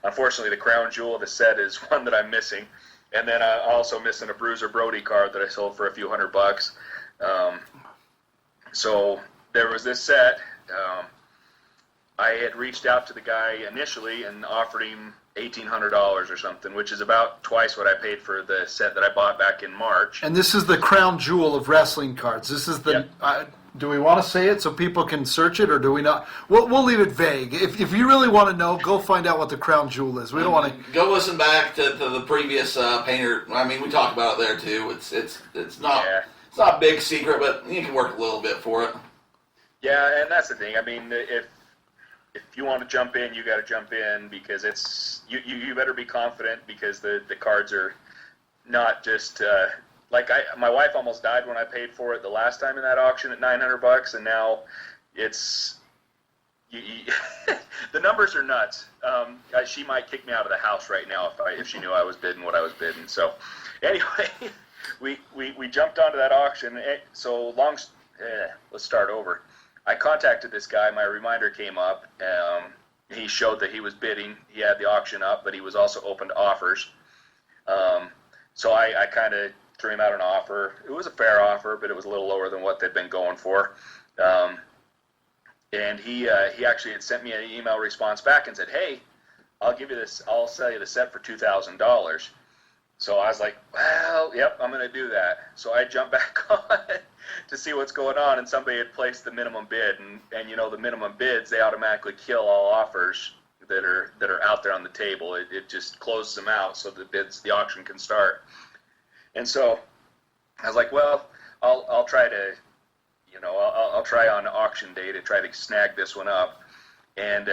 unfortunately the crown jewel of the set is one that I'm missing, and then I'm also missing a Bruiser Brody card that I sold for a few $100. So there was this set. I had reached out to the guy initially and offered him $1,800 or something, which is about twice what I paid for the set that I bought back in March. And this is the crown jewel of wrestling cards. This is the. Do we want to say it so people can search it, or do we not? We'll leave it vague. If you really want to know, go find out what the crown jewel is. We don't want to go listen back to the previous painter. I mean, we talked about it there too. It's not it's not a big secret, but you can work a little bit for it. Yeah, and that's the thing. I mean, if you want to jump in, you got to jump in, because it's you better be confident, because the cards are not just my wife almost died when I paid for it the last time in that auction at $900, and now it's the numbers are nuts. She might kick me out of the house right now if she knew I was bidding what I was bidding. So anyway, we jumped onto that auction. So let's start over. I contacted this guy. My reminder came up. He showed that he was bidding. He had the auction up, but he was also open to offers. So I kind of threw him out an offer. It was a fair offer, but it was a little lower than what they'd been going for. And he actually had sent me an email response back and said, "Hey, I'll give you this. I'll sell you the set for $2,000." So I was like, "Well, yep, I'm going to do that." So I jumped back on to see what's going on, and somebody had placed the minimum bid, and the minimum bids, they automatically kill all offers that are out there on the table. It just closes them out so the auction can start. And so I was like, well, I'll try to, I'll try on auction day to try to snag this one up. And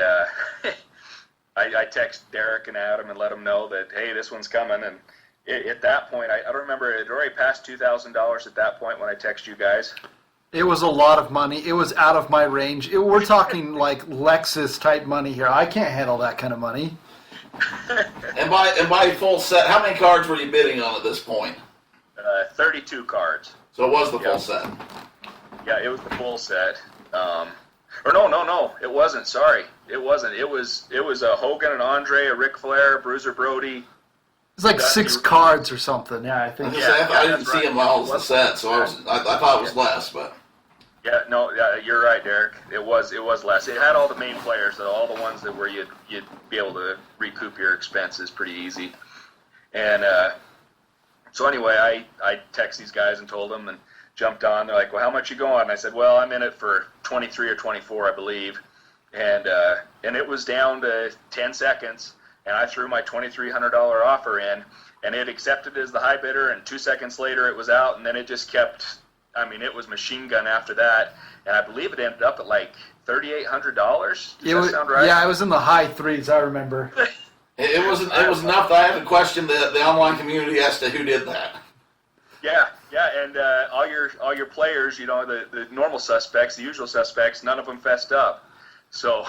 I text Derek and Adam and let them know that, hey, this one's coming. And at that point, I don't remember, it had already passed $2,000 at that point when I text you guys. It was a lot of money. It was out of my range. We're talking like Lexus type money here. I can't handle that kind of money. And by full set, how many cards were you bidding on at this point? 32 cards. So it was the full set. Yeah, it was the full set. Or no, it wasn't. Sorry, it wasn't. It was a Hogan, an Andre, a Ric Flair, a Bruiser Brody. It's like 6 cards or something. Yeah, I think. I didn't see them all as the set, so I thought it was less, but. Yeah, no, you're right, Derek. It was less. It had all the main players, so all the ones that where you'd be able to recoup your expenses pretty easy. And so anyway, I text these guys and told them and jumped on. They're like, "Well, how much you going?" And I said, "Well, I'm in it for 23 or 24, I believe." And it was down to 10 seconds, and I threw my $2,300 offer in, and it accepted as the high bidder. And 2 seconds later, it was out, and then it just kept. I mean, it was machine gun after that, and I believe it ended up at like $3,800. Does that sound right? Yeah, it was in the high 3s. I remember. It was enough that I had to question the online community as to who did that. Yeah, and all your players, the normal suspects, the usual suspects, none of them fessed up. So.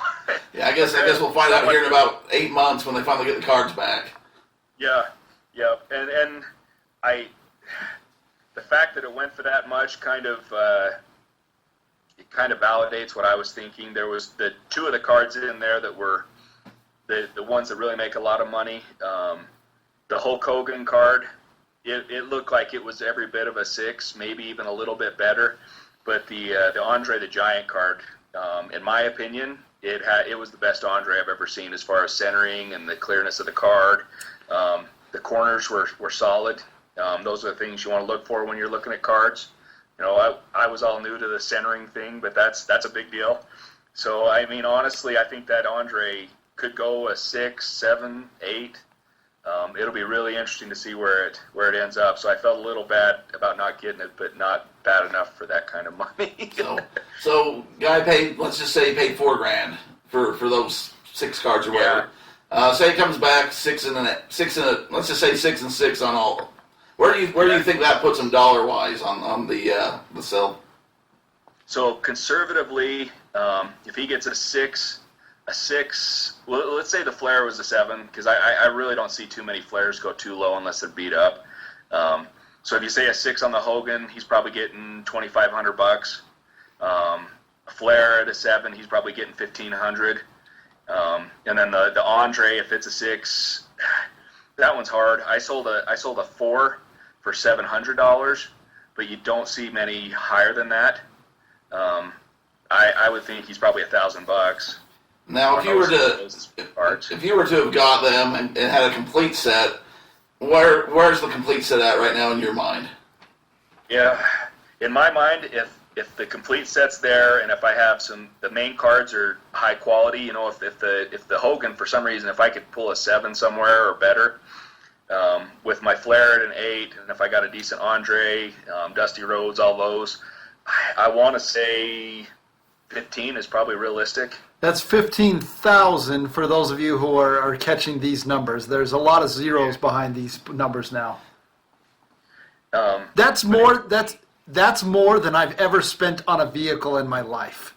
Yeah, I guess we'll find out here in about 8 months when they finally get the cards back. Yeah, and the fact that it went for that much kind of validates what I was thinking. There was the 2 of the cards in there that were the ones that really make a lot of money. The Hulk Hogan card, it looked like it was every bit of a 6, maybe even a little bit better. But the Andre the Giant card, in my opinion, it was the best Andre I've ever seen as far as centering and the clearness of the card. The corners were solid. Those are the things you want to look for when you're looking at cards. I was all new to the centering thing, but that's a big deal. So, I mean, honestly, I think that Andre could go a 6, 7, 8. It'll be really interesting to see where it ends up. So I felt a little bad about not getting it, but not bad enough for that kind of money. so guy paid. Let's just say he paid $4,000 for those six cards or whatever. Say it comes back six and let's just say 6 and 6 on all. Where do you think that puts him dollar wise on the sell? So conservatively, if he gets a six, well, let's say the flare was a 7, because I really don't see too many flares go too low unless they're beat up. So if you say a 6 on the Hogan, he's probably getting $2,500. A flare at a 7, he's probably getting $1,500. And then the Andre, if it's a 6, that one's hard. I sold a 4 for $700, but you don't see many higher than that. I would think he's probably $1,000. Now, if you were to have got them and had a complete set, where's the complete set at right now in your mind? Yeah, in my mind, if the complete set's there, and if I have the main cards are high quality, if the Hogan, for some reason, if I could pull a 7 somewhere or better, with my flare at an 8, and if I got a decent Andre, Dusty Rhodes, all those, I want to say 15 is probably realistic. That's 15,000 for those of you who are catching these numbers. There's a lot of zeros behind these numbers now. That's more than I've ever spent on a vehicle in my life.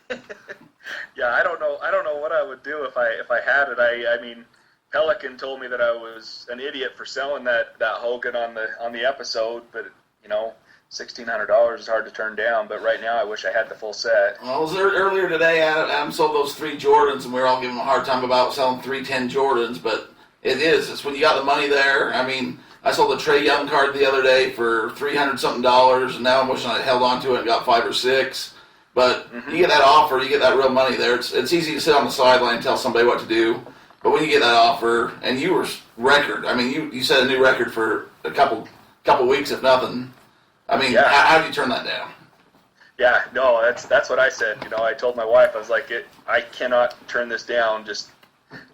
Yeah, I don't know what I would do if I had it. I mean, Pelican told me that I was an idiot for selling that Hogan on the episode, but $1,600 is hard to turn down. But right now, I wish I had the full set. Well, I was there earlier today. Adam sold those 3 Jordans, and we were all giving him a hard time about selling 310 Jordans. But it's when you got the money there. I mean, I sold the Trae Young card the other day for $300-something, and now I'm wishing I held on to it and got 5 or 6. But you get that offer, you get that real money there. It's easy to sit on the sideline and tell somebody what to do. But when you get that offer, and you were record, I mean, you set a new record for a couple weeks, if nothing. I mean, how do you turn that down? Yeah, no, that's what I said. I told my wife, I was like, I cannot turn this down. Just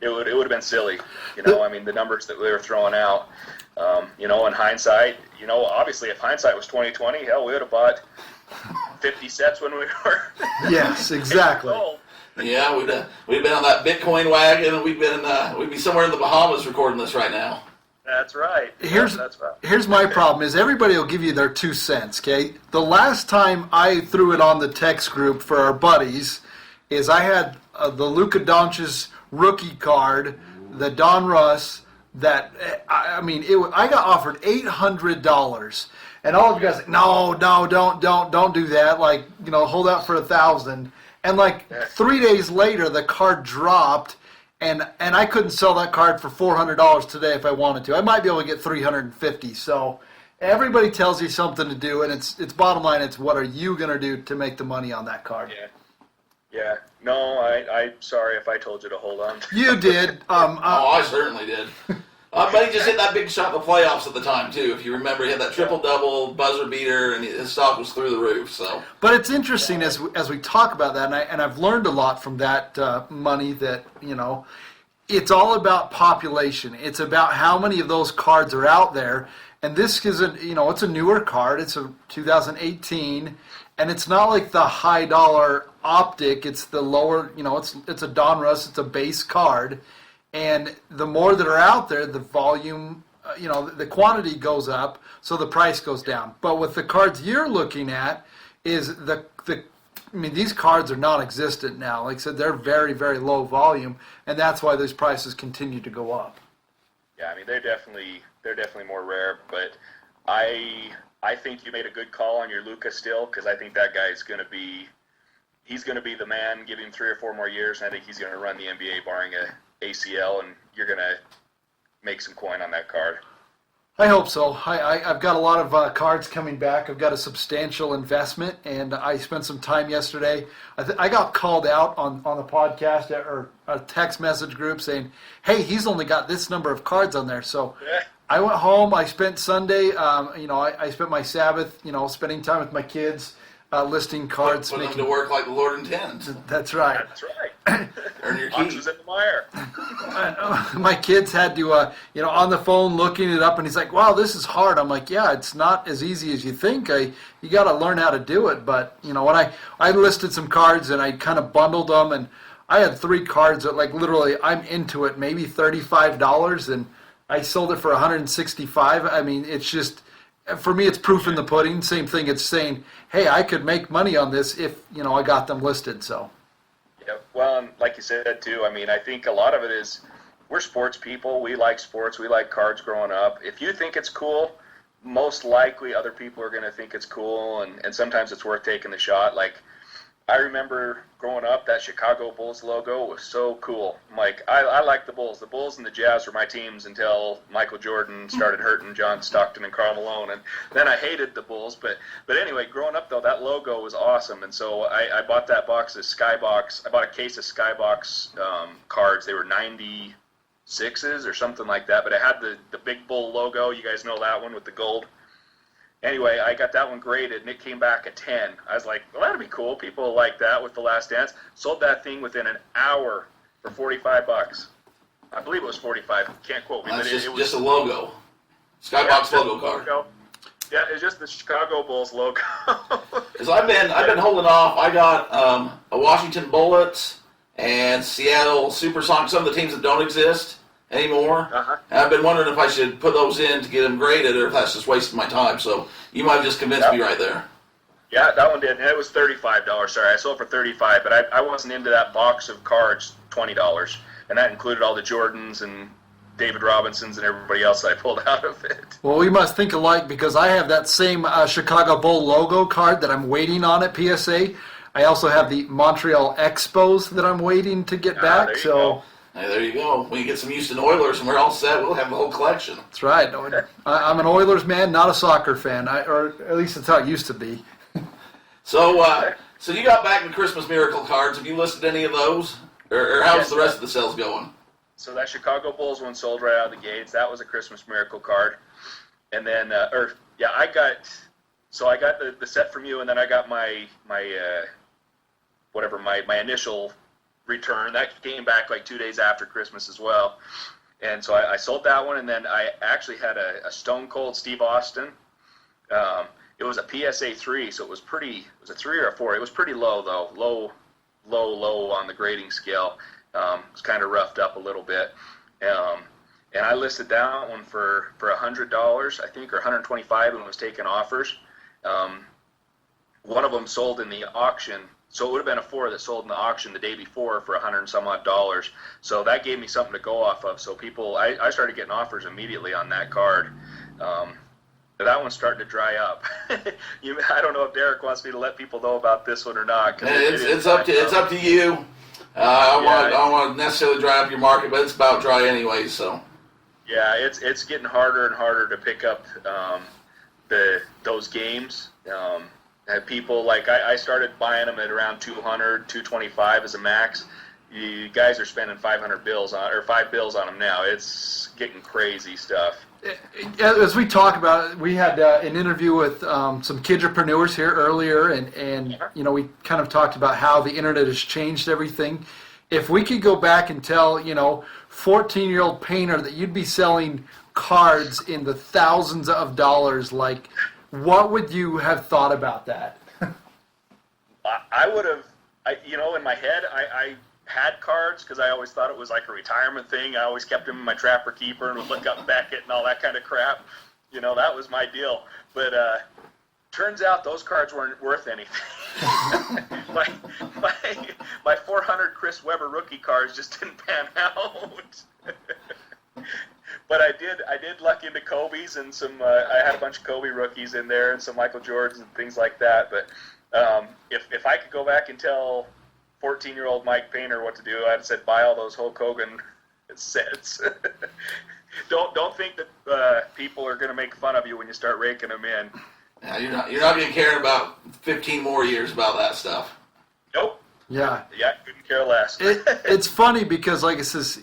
it would have been silly. I mean, the numbers that they were throwing out. In hindsight, obviously, if hindsight was 20/20, hell, we would have bought 50 sets when we were. Yes, exactly. Yeah, we'd been on that Bitcoin wagon, and we'd be somewhere in the Bahamas recording this right now. That's right. Here's my problem is everybody will give you their 2 cents, okay? The last time I threw it on the text group for our buddies is I had the Luka Doncic's rookie card, the Don Russ, that, I got offered $800, and all of you guys, no, don't do that, hold out for $1,000, and 3 days later, the card dropped, and I couldn't sell that card for $400 today if I wanted to. I might be able to get $350. So everybody tells you something to do, and it's bottom line. It's what are you going to do to make the money on that card? Yeah. No, I'm sorry if I told you to hold on. You did. I certainly did. But he just hit that big shot in the playoffs at the time, too. If you remember, he had that triple-double buzzer beater, and his stock was through the roof. So, but it's interesting as we talk about that, and I've learned a lot from that money that, it's all about population. It's about how many of those cards are out there. And this is it's a newer card. It's a 2018, and it's not like the high-dollar optic. It's the lower, it's a Don Russ. It's a base card. And the more that are out there, the volume, the quantity goes up, so the price goes down. But with the cards you're looking at, is these cards are non-existent now. Like I said, they're very, very low volume, and that's why those prices continue to go up. Yeah, they're definitely more rare. But I think you made a good call on your Luka still, because I think that guy's going to be the man. Give him 3 or 4 more years, and I think he's going to run the NBA barring a ACL, and you're going to make some coin on that card. I hope so. I've got a lot of cards coming back. I've got a substantial investment, and I spent some time yesterday. I got called out on the podcast or a text message group saying, hey, he's only got this number of cards on there. So I went home. I spent Sunday, I spent my Sabbath, spending time with my kids, listing cards. Put them to work like the Lord intends. That's right. That's right. Earn your Ox keys. was in the mire. My kids had to, on the phone looking it up, and he's like, wow, this is hard. I'm like, yeah, it's not as easy as you think. You got to learn how to do it. But, when I listed some cards and I kind of bundled them, and I had 3 cards that, like, literally, I'm into it, maybe $35, and I sold it for $165. I mean, it's just, for me, it's proof in the pudding. Same thing. It's saying, hey, I could make money on this if, I got them listed. So. Yeah. Well, and like you said too, I mean, I think a lot of it is we're sports people. We like sports. We like cards growing up. If you think it's cool, most likely other people are going to think it's cool, and sometimes it's worth taking the shot. Like, I remember growing up, that Chicago Bulls logo was so cool. Like, I like the Bulls. The Bulls and the Jazz were my teams until Michael Jordan started hurting John Stockton and Karl Malone, and then I hated the Bulls. But anyway, growing up, though, that logo was awesome, and so I bought that box of Skybox. I bought a case of Skybox cards. They were 96s or something like that, but it had the big Bull logo. You guys know that one with the gold. Anyway, I got that one graded, and it came back a 10. I was like, well, that'd be cool. People like that with The Last Dance. Sold that thing within an hour for $45. I believe it was 45. Can't quote me. That's but it was just a logo. Skybox logo card. Yeah, it's just the Chicago Bulls logo. Because I've been holding off. I got a Washington Bullets and Seattle Supersonics, some of the teams that don't exist anymore. And I've been wondering if I should put those in to get them graded, or if that's just wasting my time. So you might have just convinced me right there. Yeah, that one did. And it was $35. Sorry, I sold it for $35, but I wasn't into that box of cards, $20, and that included all the Jordans and David Robinsons and everybody else I pulled out of it. Well, we must think alike, because I have that same Chicago Bull logo card that I'm waiting on at PSA. I also have the Montreal Expos that I'm waiting to get back. There you go. Hey, there you go. When you get some Houston Oilers and we're all set, we'll have the whole collection. That's right. I'm an Oilers man, not a soccer fan, or at least that's how it used to be. So you got back the Christmas Miracle cards. Have you listed any of those? Or how's the rest of the sales going? So that Chicago Bulls one sold right out of the gates. That was a Christmas Miracle card. And then, I got the set from you, and then I got my initial return. That came back like 2 days after Christmas as well. And so I sold that one, and then I actually had a Stone Cold Steve Austin. It was a PSA 3, so it was a 3 or a 4. It was pretty low, though. Low on the grading scale. It was kind of roughed up a little bit. And I listed that one for $100, I think, or $125, and was taking offers. One of them sold in the auction. So it would have been a 4 that sold in the auction the day before for $100 and some odd. So that gave me something to go off of. So I started getting offers immediately on that card. That one's starting to dry up. I don't know if Derek wants me to let people know about this one or not. It's up to you. I don't want to necessarily dry up your market, but it's about dry anyway. So yeah, it's getting harder and harder to pick up those games. And people, like, I started buying them at around $200, $225 as a max. You guys are spending $5 bills on them now. It's getting crazy stuff. As we talk about it, we had an interview with some kidropreneurs here earlier, and we kind of talked about how the internet has changed everything. If we could go back and tell 14-year-old painter that you'd be selling cards in the thousands of dollars, like, what would you have thought about that? I would have, in my head, I had cards because I always thought it was like a retirement thing. I always kept them in my trapper keeper and would look up Beckett and all that kind of crap. That was my deal. But turns out those cards weren't worth anything. my 400 Chris Webber rookie cards just didn't pan out. But I did luck into Kobe's and some. I had a bunch of Kobe rookies in there and some Michael Jordans and things like that. But if I could go back and tell 14-year-old Mike Painter what to do, I'd have said buy all those Hulk Hogan sets. Don't think that people are going to make fun of you when you start raking them in. Yeah, you're not going to care about 15 more years about that stuff. Nope. Yeah. Yeah, couldn't care less. It's funny because, like it says,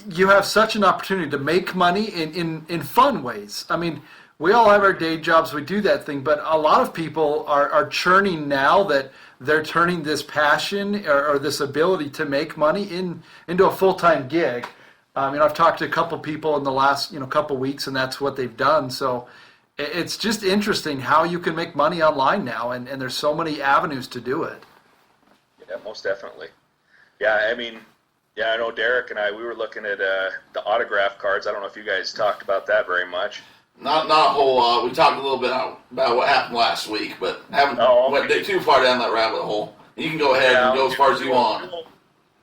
you have such an opportunity to make money in fun ways. I mean, we all have our day jobs, we do that thing, but a lot of people are churning now that they're turning this passion or this ability to make money into a full-time gig. I've talked to a couple people in the last couple weeks, and that's what they've done. So it's just interesting how you can make money online now, and there's so many avenues to do it. Yeah, most definitely. Yeah, I mean, yeah, I know Derek and we were looking at the autograph cards. I don't know if you guys talked about that very much. Not a whole lot. We talked a little bit about what happened last week, but haven't went too far down that rabbit hole. You can go ahead and go as far as you want.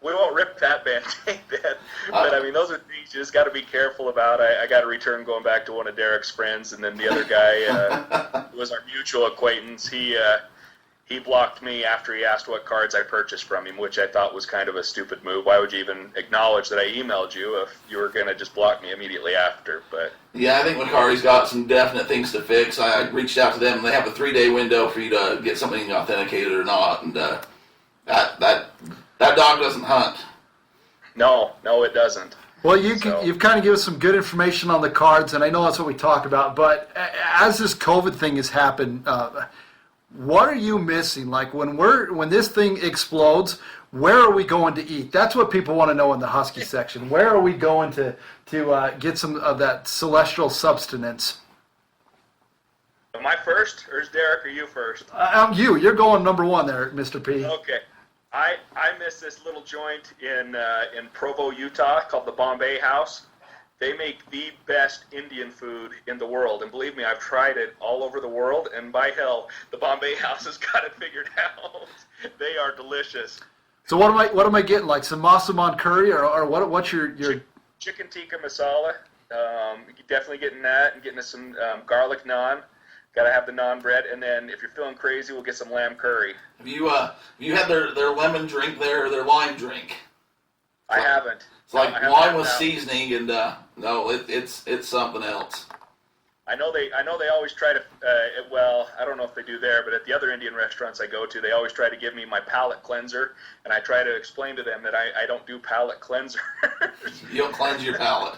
We won't rip that Band-Aid then. But, I mean, those are things you just got to be careful about. I got a return going back to one of Derek's friends, and then the other guy who was our mutual acquaintance. He blocked me after he asked what cards I purchased from him, which I thought was kind of a stupid move. Why would you even acknowledge that I emailed you if you were going to just block me immediately after? But yeah, I think Macari's got some definite things to fix. I reached out to them, and they have a 3-day window for you to get something authenticated or not, and that dog doesn't hunt. No, it doesn't. Well, you've kind of given us some good information on the cards, and I know that's what we talk about. But as this COVID thing has happened, what are you missing? Like when this thing explodes, where are we going to eat? That's what people want to know in the Husky section. Where are we going to get some of that celestial substance? Am I first, or is Derek, or you first? You. You're going number one there, Mr. P. Okay. I miss this little joint in Provo, Utah, called the Bombay House. They make the best Indian food in the world, and believe me, I've tried it all over the world, and by hell, the Bombay House has got it figured out. They are delicious. So what am I getting? Like some masaman curry, or what's your chicken tikka masala? Definitely getting that, and getting us some garlic naan. Got to have the naan bread, and then if you're feeling crazy, we'll get some lamb curry. Have you had their lemon drink there, or their lime drink? I haven't. It's like wine with seasoning, and no, it's something else. I know they always try to. Well, I don't know if they do there, but at the other Indian restaurants I go to, they always try to give me my palate cleanser, and I try to explain to them that I don't do palate cleanser. You don't cleanse your palate.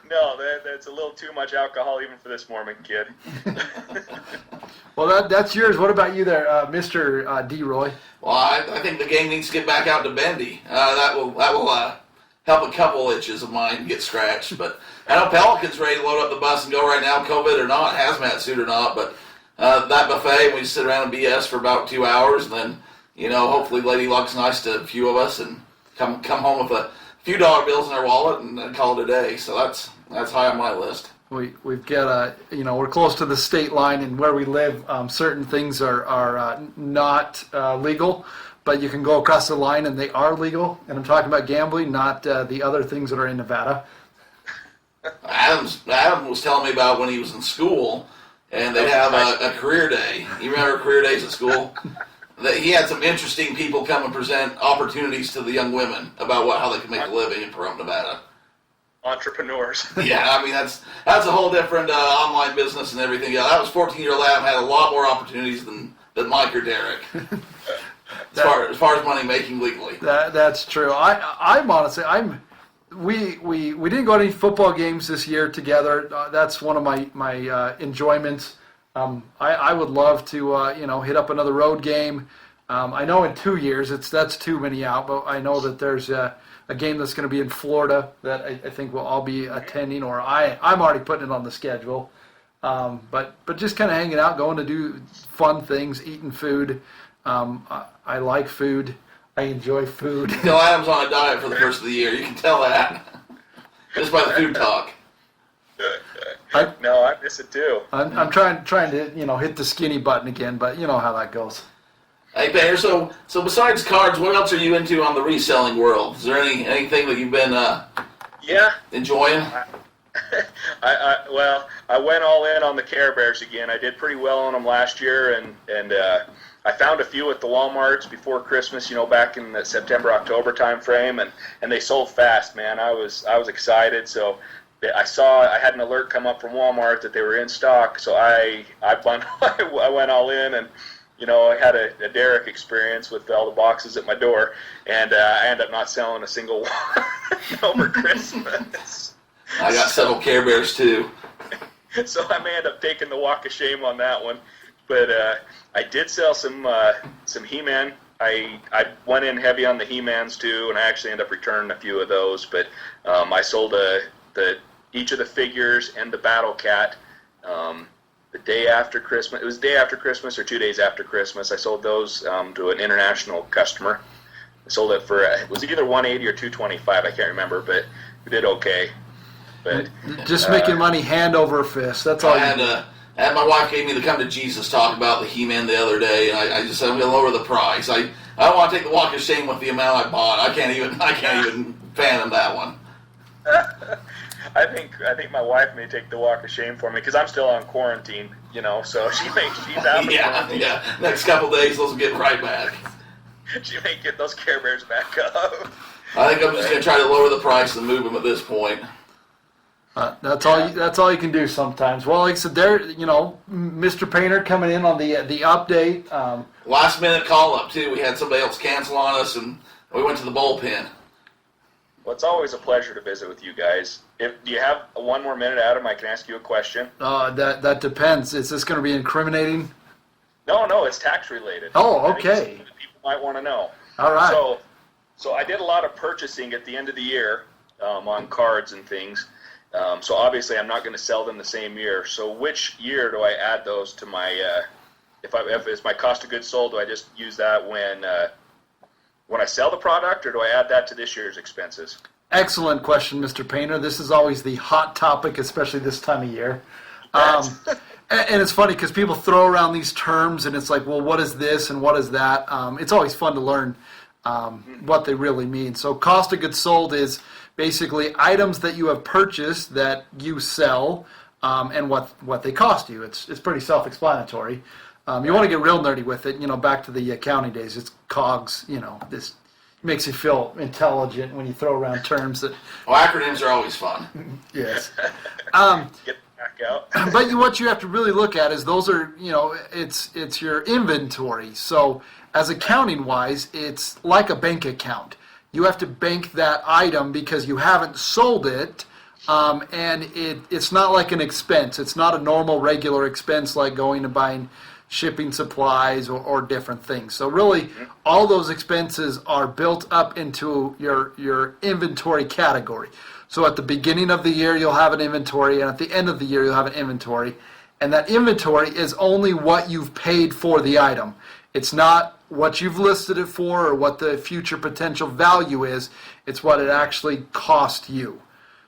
No, that's a little too much alcohol even for this Mormon kid. Well, that's yours. What about you there, Mr. D. Roy? Well, I think the game needs to get back out to Bendy. That will help a couple itches of mine get scratched. But I know Pelican's ready to load up the bus and go right now, COVID or not, hazmat suit or not. But that buffet, we sit around and BS for about 2 hours, and then hopefully Lady Luck's nice to a few of us and come home with a few dollar bills in our wallet and call it a day. So that's high on my list. We've got we're close to the state line, and where we live, certain things are not legal, but you can go across the line and they are legal. And I'm talking about gambling, not the other things that are in Nevada. Adam was telling me about when he was in school, and they'd have a career day. You remember career days at school? He had some interesting people come and present opportunities to the young women about how they could make a living in Pahrump, Nevada. Entrepreneurs. Yeah, I mean that's a whole different online business and everything. Yeah, that was 14-year-old Adam had a lot more opportunities than Mike or Derek. as far as money making legally. That's true. I'm honestly we didn't go to any football games this year together. That's one of my enjoyments. I would love to hit up another road game. I know in 2 years that's too many out, but I know that there's a game that's going to be in Florida that I think we'll all be attending, or I'm already putting it on the schedule. But just kind of hanging out, going to do fun things, eating food. I like food. I enjoy food. Till Adam's on a diet for the first of the year. You can tell that just by the food talk. No, I miss it too. I'm trying to hit the skinny button again, but you know how that goes. Hey, Banner, so besides cards, what else are you into on the reselling world? Is there anything that you've been enjoying? I went all in on the Care Bears again. I did pretty well on them last year, and I found a few at the Walmarts before Christmas, back in the September-October time frame, and they sold fast, man. I was excited, so I had an alert come up from Walmart that they were in stock, so I went all in, and I had a Derek experience with all the boxes at my door, and I ended up not selling a single one over Christmas. I got several Care Bears too. So I may end up taking the walk of shame on that one, but I did sell some He-Man. I went in heavy on the He-Mans too, and I actually ended up returning a few of those. But I sold each of the figures and the Battle Cat the day after Christmas. It was the day after Christmas or 2 days after Christmas. I sold those to an international customer. Sold it for it was either 180 or 225. I can't remember, but we did okay. But Just making money hand over fist. That's all. And my wife gave me the come to Jesus talk about the He-Man the other day, and I just said I'm going to lower the price. I don't want to take the walk of shame with the amount I bought. I can't even fathom that one. I think my wife may take the walk of shame for me because I'm still on quarantine, so she's out of quarantine. Yeah. Next couple days, those will get right back. She may get those Care Bears back up. I think I'm just going to try to lower the price and move them at this point. That's all you can do sometimes. Well, like I said, there, Mr. Painter coming in on the update. Last minute call up too. We had somebody else cancel on us, and we went to the bullpen. Well, it's always a pleasure to visit with you guys. Do you have one more minute, Adam? I can ask you a question. That depends. Is this going to be incriminating? No, it's tax related. Oh, okay. People might want to know. All right. So I did a lot of purchasing at the end of the year on cards and things. So obviously I'm not going to sell them the same year. So which year do I add those to my? If it's my cost of goods sold, do I just use that when I sell the product, or do I add that to this year's expenses? Excellent question, Mr. Painter. This is always the hot topic, especially this time of year. And it's funny because people throw around these terms, and it's like, well, what is this and what is that? It's always fun to learn what they really mean. So cost of goods sold is basically items that you have purchased that you sell and what they cost you. It's pretty self-explanatory. You want to get real nerdy with it, back to the accounting days. It's COGS, this makes you feel intelligent when you throw around terms that... Well, acronyms are always fun. Yes. Get back out. But what you have to really look at is those are, it's your inventory. So as accounting-wise, it's like a bank account. You have to bank that item because you haven't sold it, and it's not like an expense. It's not a normal, regular expense like going and buying shipping supplies or different things. So really, all those expenses are built up into your inventory category. So at the beginning of the year, you'll have an inventory, and at the end of the year, you'll have an inventory. And that inventory is only what you've paid for the item. It's not what you've listed it for or what the future potential value is. It's what it actually cost you.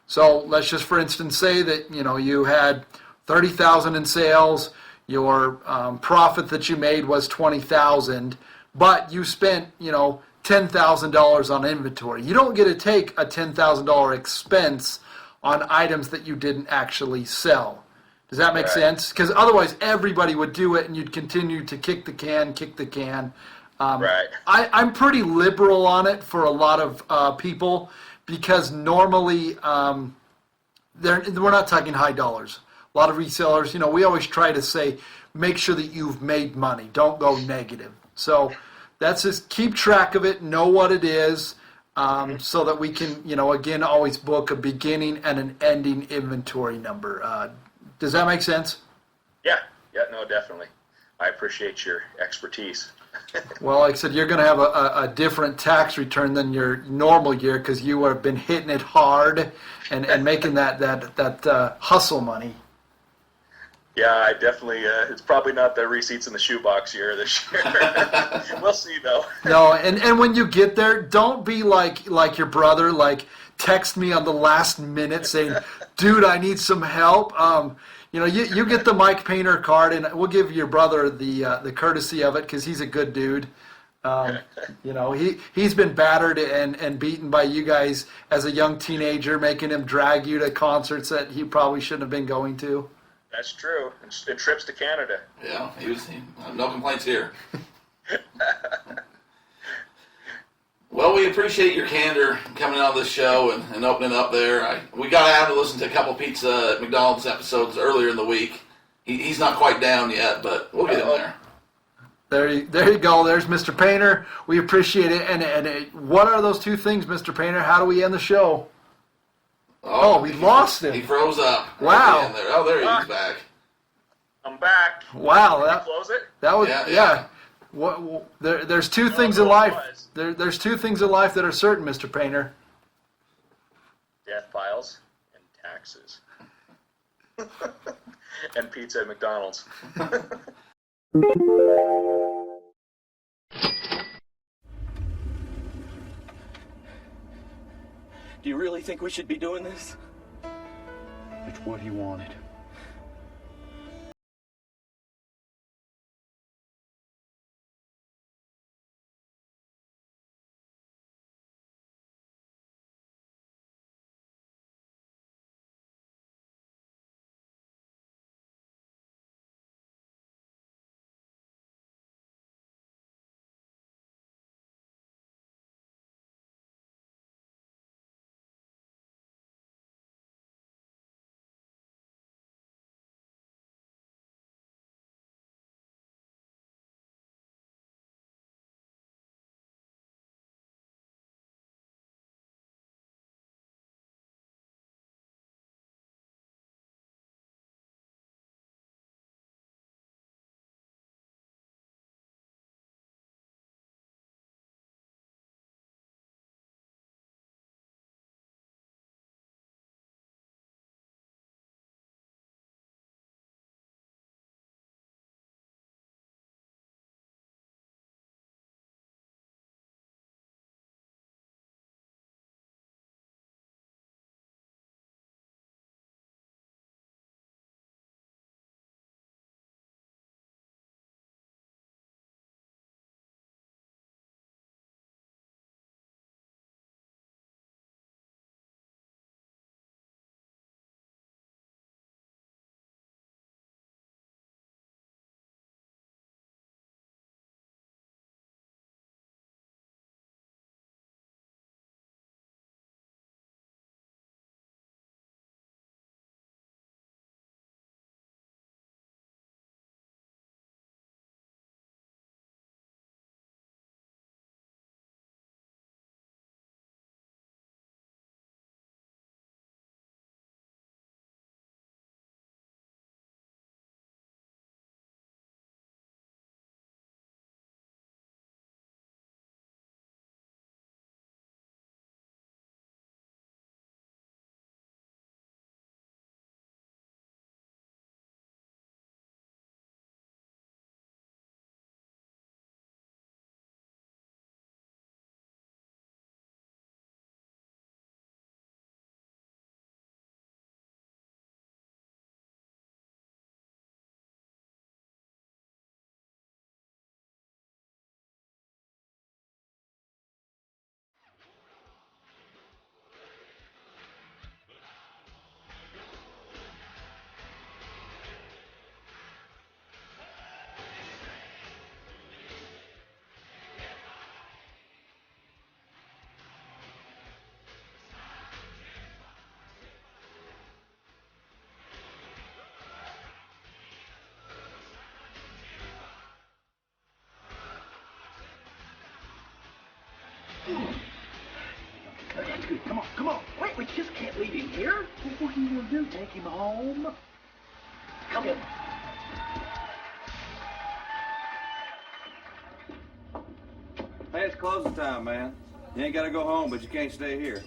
So let's just, for instance, say that you had $30,000 in sales. Your profit that you made was $20,000, but you spent $10,000 on inventory. You don't get to take a $10,000 expense on items that you didn't actually sell. Does that make sense? Because otherwise everybody would do it and you'd continue to kick the can. Right. I'm pretty liberal on it for a lot of people because normally we're not talking high dollars. A lot of resellers, we always try to say, make sure that you've made money. Don't go negative. So that's just keep track of it, know what it is, so that we can, again, always book a beginning and an ending inventory number. Does that make sense? Yeah, no, definitely. I appreciate your expertise. Well, like I said, you're going to have a different tax return than your normal year because you have been hitting it hard and making that hustle money. Yeah, I definitely. It's probably not the receipts in the shoebox year this year. We'll see, though. No, and when you get there, don't be like your brother. Like text me on the last minute saying, "Dude, I need some help." You get the Mike Painter card, and we'll give your brother the courtesy of it because he's a good dude. He's been battered and beaten by you guys as a young teenager, making him drag you to concerts that he probably shouldn't have been going to. That's true. And trips to Canada. Yeah, no complaints here. Well, we appreciate your candor coming on this show and opening up there. We got Adam to listen to a couple Pizza at McDonald's episodes earlier in the week. He's not quite down yet, but we'll get him there. There you go. There's Mr. Painter. We appreciate it. And what are those two things, Mr. Painter? How do we end the show? Oh, we lost him. He froze up. Wow. Right there. Oh, there he is back. I'm back. Wow. Did you close it? That was Yeah. There's two things in life. There's two things in life that are certain, Mr. Painter. Deathpiles and taxes. And pizza at McDonald's. Do you really think we should be doing this? It's what he wanted. That's good. Come on, come on. Wait, we just can't leave him here. What are you going to do? Take him home? Come in. Hey, it's closing time, man. You ain't got to go home, but you can't stay here.